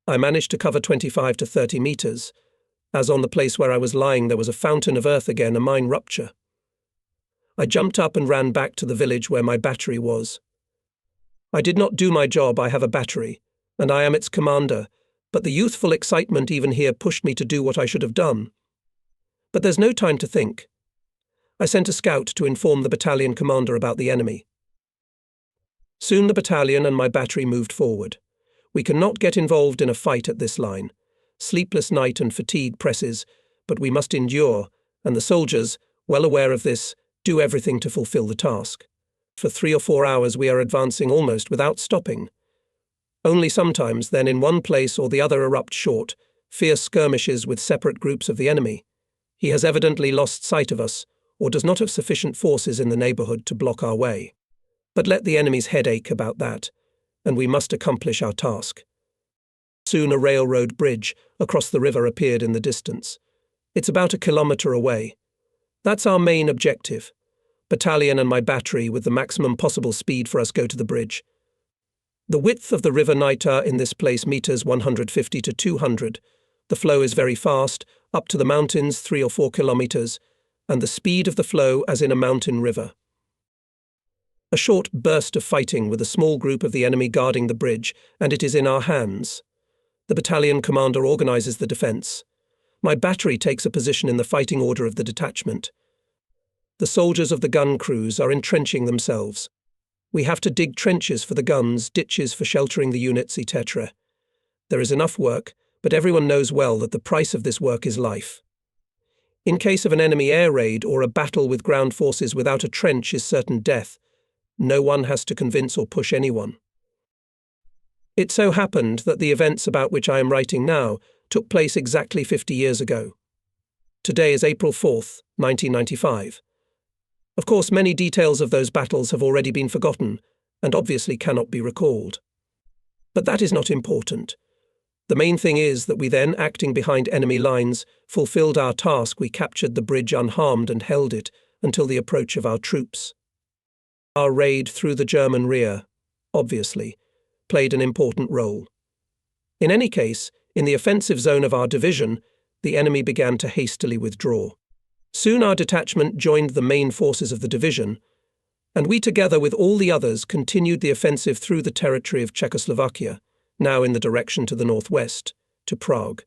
A: I managed to cover 25 to 30 meters. As on the place where I was lying there was a fountain of earth again, a mine rupture. I jumped up and ran back to the village where my battery was. I did not do my job. I have a battery, and I am its commander, but the youthful excitement even here pushed me to do what I should have done. But there's no time to think. I sent a scout to inform the battalion commander about the enemy. Soon the battalion and my battery moved forward. We cannot get involved in a fight at this line. Sleepless night and fatigue presses, but we must endure, and the soldiers, well aware of this, do everything to fulfill the task. For 3 or 4 hours we are advancing almost without stopping. Only sometimes then in one place or the other erupt short, fierce skirmishes with separate groups of the enemy. He has evidently lost sight of us, or does not have sufficient forces in the neighbourhood to block our way. But let the enemy's head ache about that, and we must accomplish our task. Soon a railroad bridge across the river appeared in the distance. It's about 1 kilometre away. That's our main objective. Battalion and my battery with the maximum possible speed for us go to the bridge. The width of the river Niter in this place meters 150 to 200. The flow is very fast, up to the mountains 3 or 4 kilometres, and the speed of the flow as in a mountain river. A short burst of fighting with a small group of the enemy guarding the bridge, and it is in our hands. The battalion commander organises the defence. My battery takes a position in the fighting order of the detachment. The soldiers of the gun crews are entrenching themselves. We have to dig trenches for the guns, ditches for sheltering the units, etc. There is enough work, but everyone knows well that the price of this work is life. In case of an enemy air raid or a battle with ground forces without a trench is certain death. No one has to convince or push anyone. It so happened that the events about which I am writing now took place exactly 50 years ago. Today is April 4th, 1995. Of course, many details of those battles have already been forgotten and obviously cannot be recalled. But that is not important. The main thing is that we then, acting behind enemy lines, fulfilled our task. We captured the bridge unharmed and held it until the approach of our troops. Our raid through the German rear, obviously, played an important role. In any case, in the offensive zone of our division, the enemy began to hastily withdraw. Soon our detachment joined the main forces of the division, and we together with all the others continued the offensive through the territory of Czechoslovakia, now in the direction to the northwest, to Prague.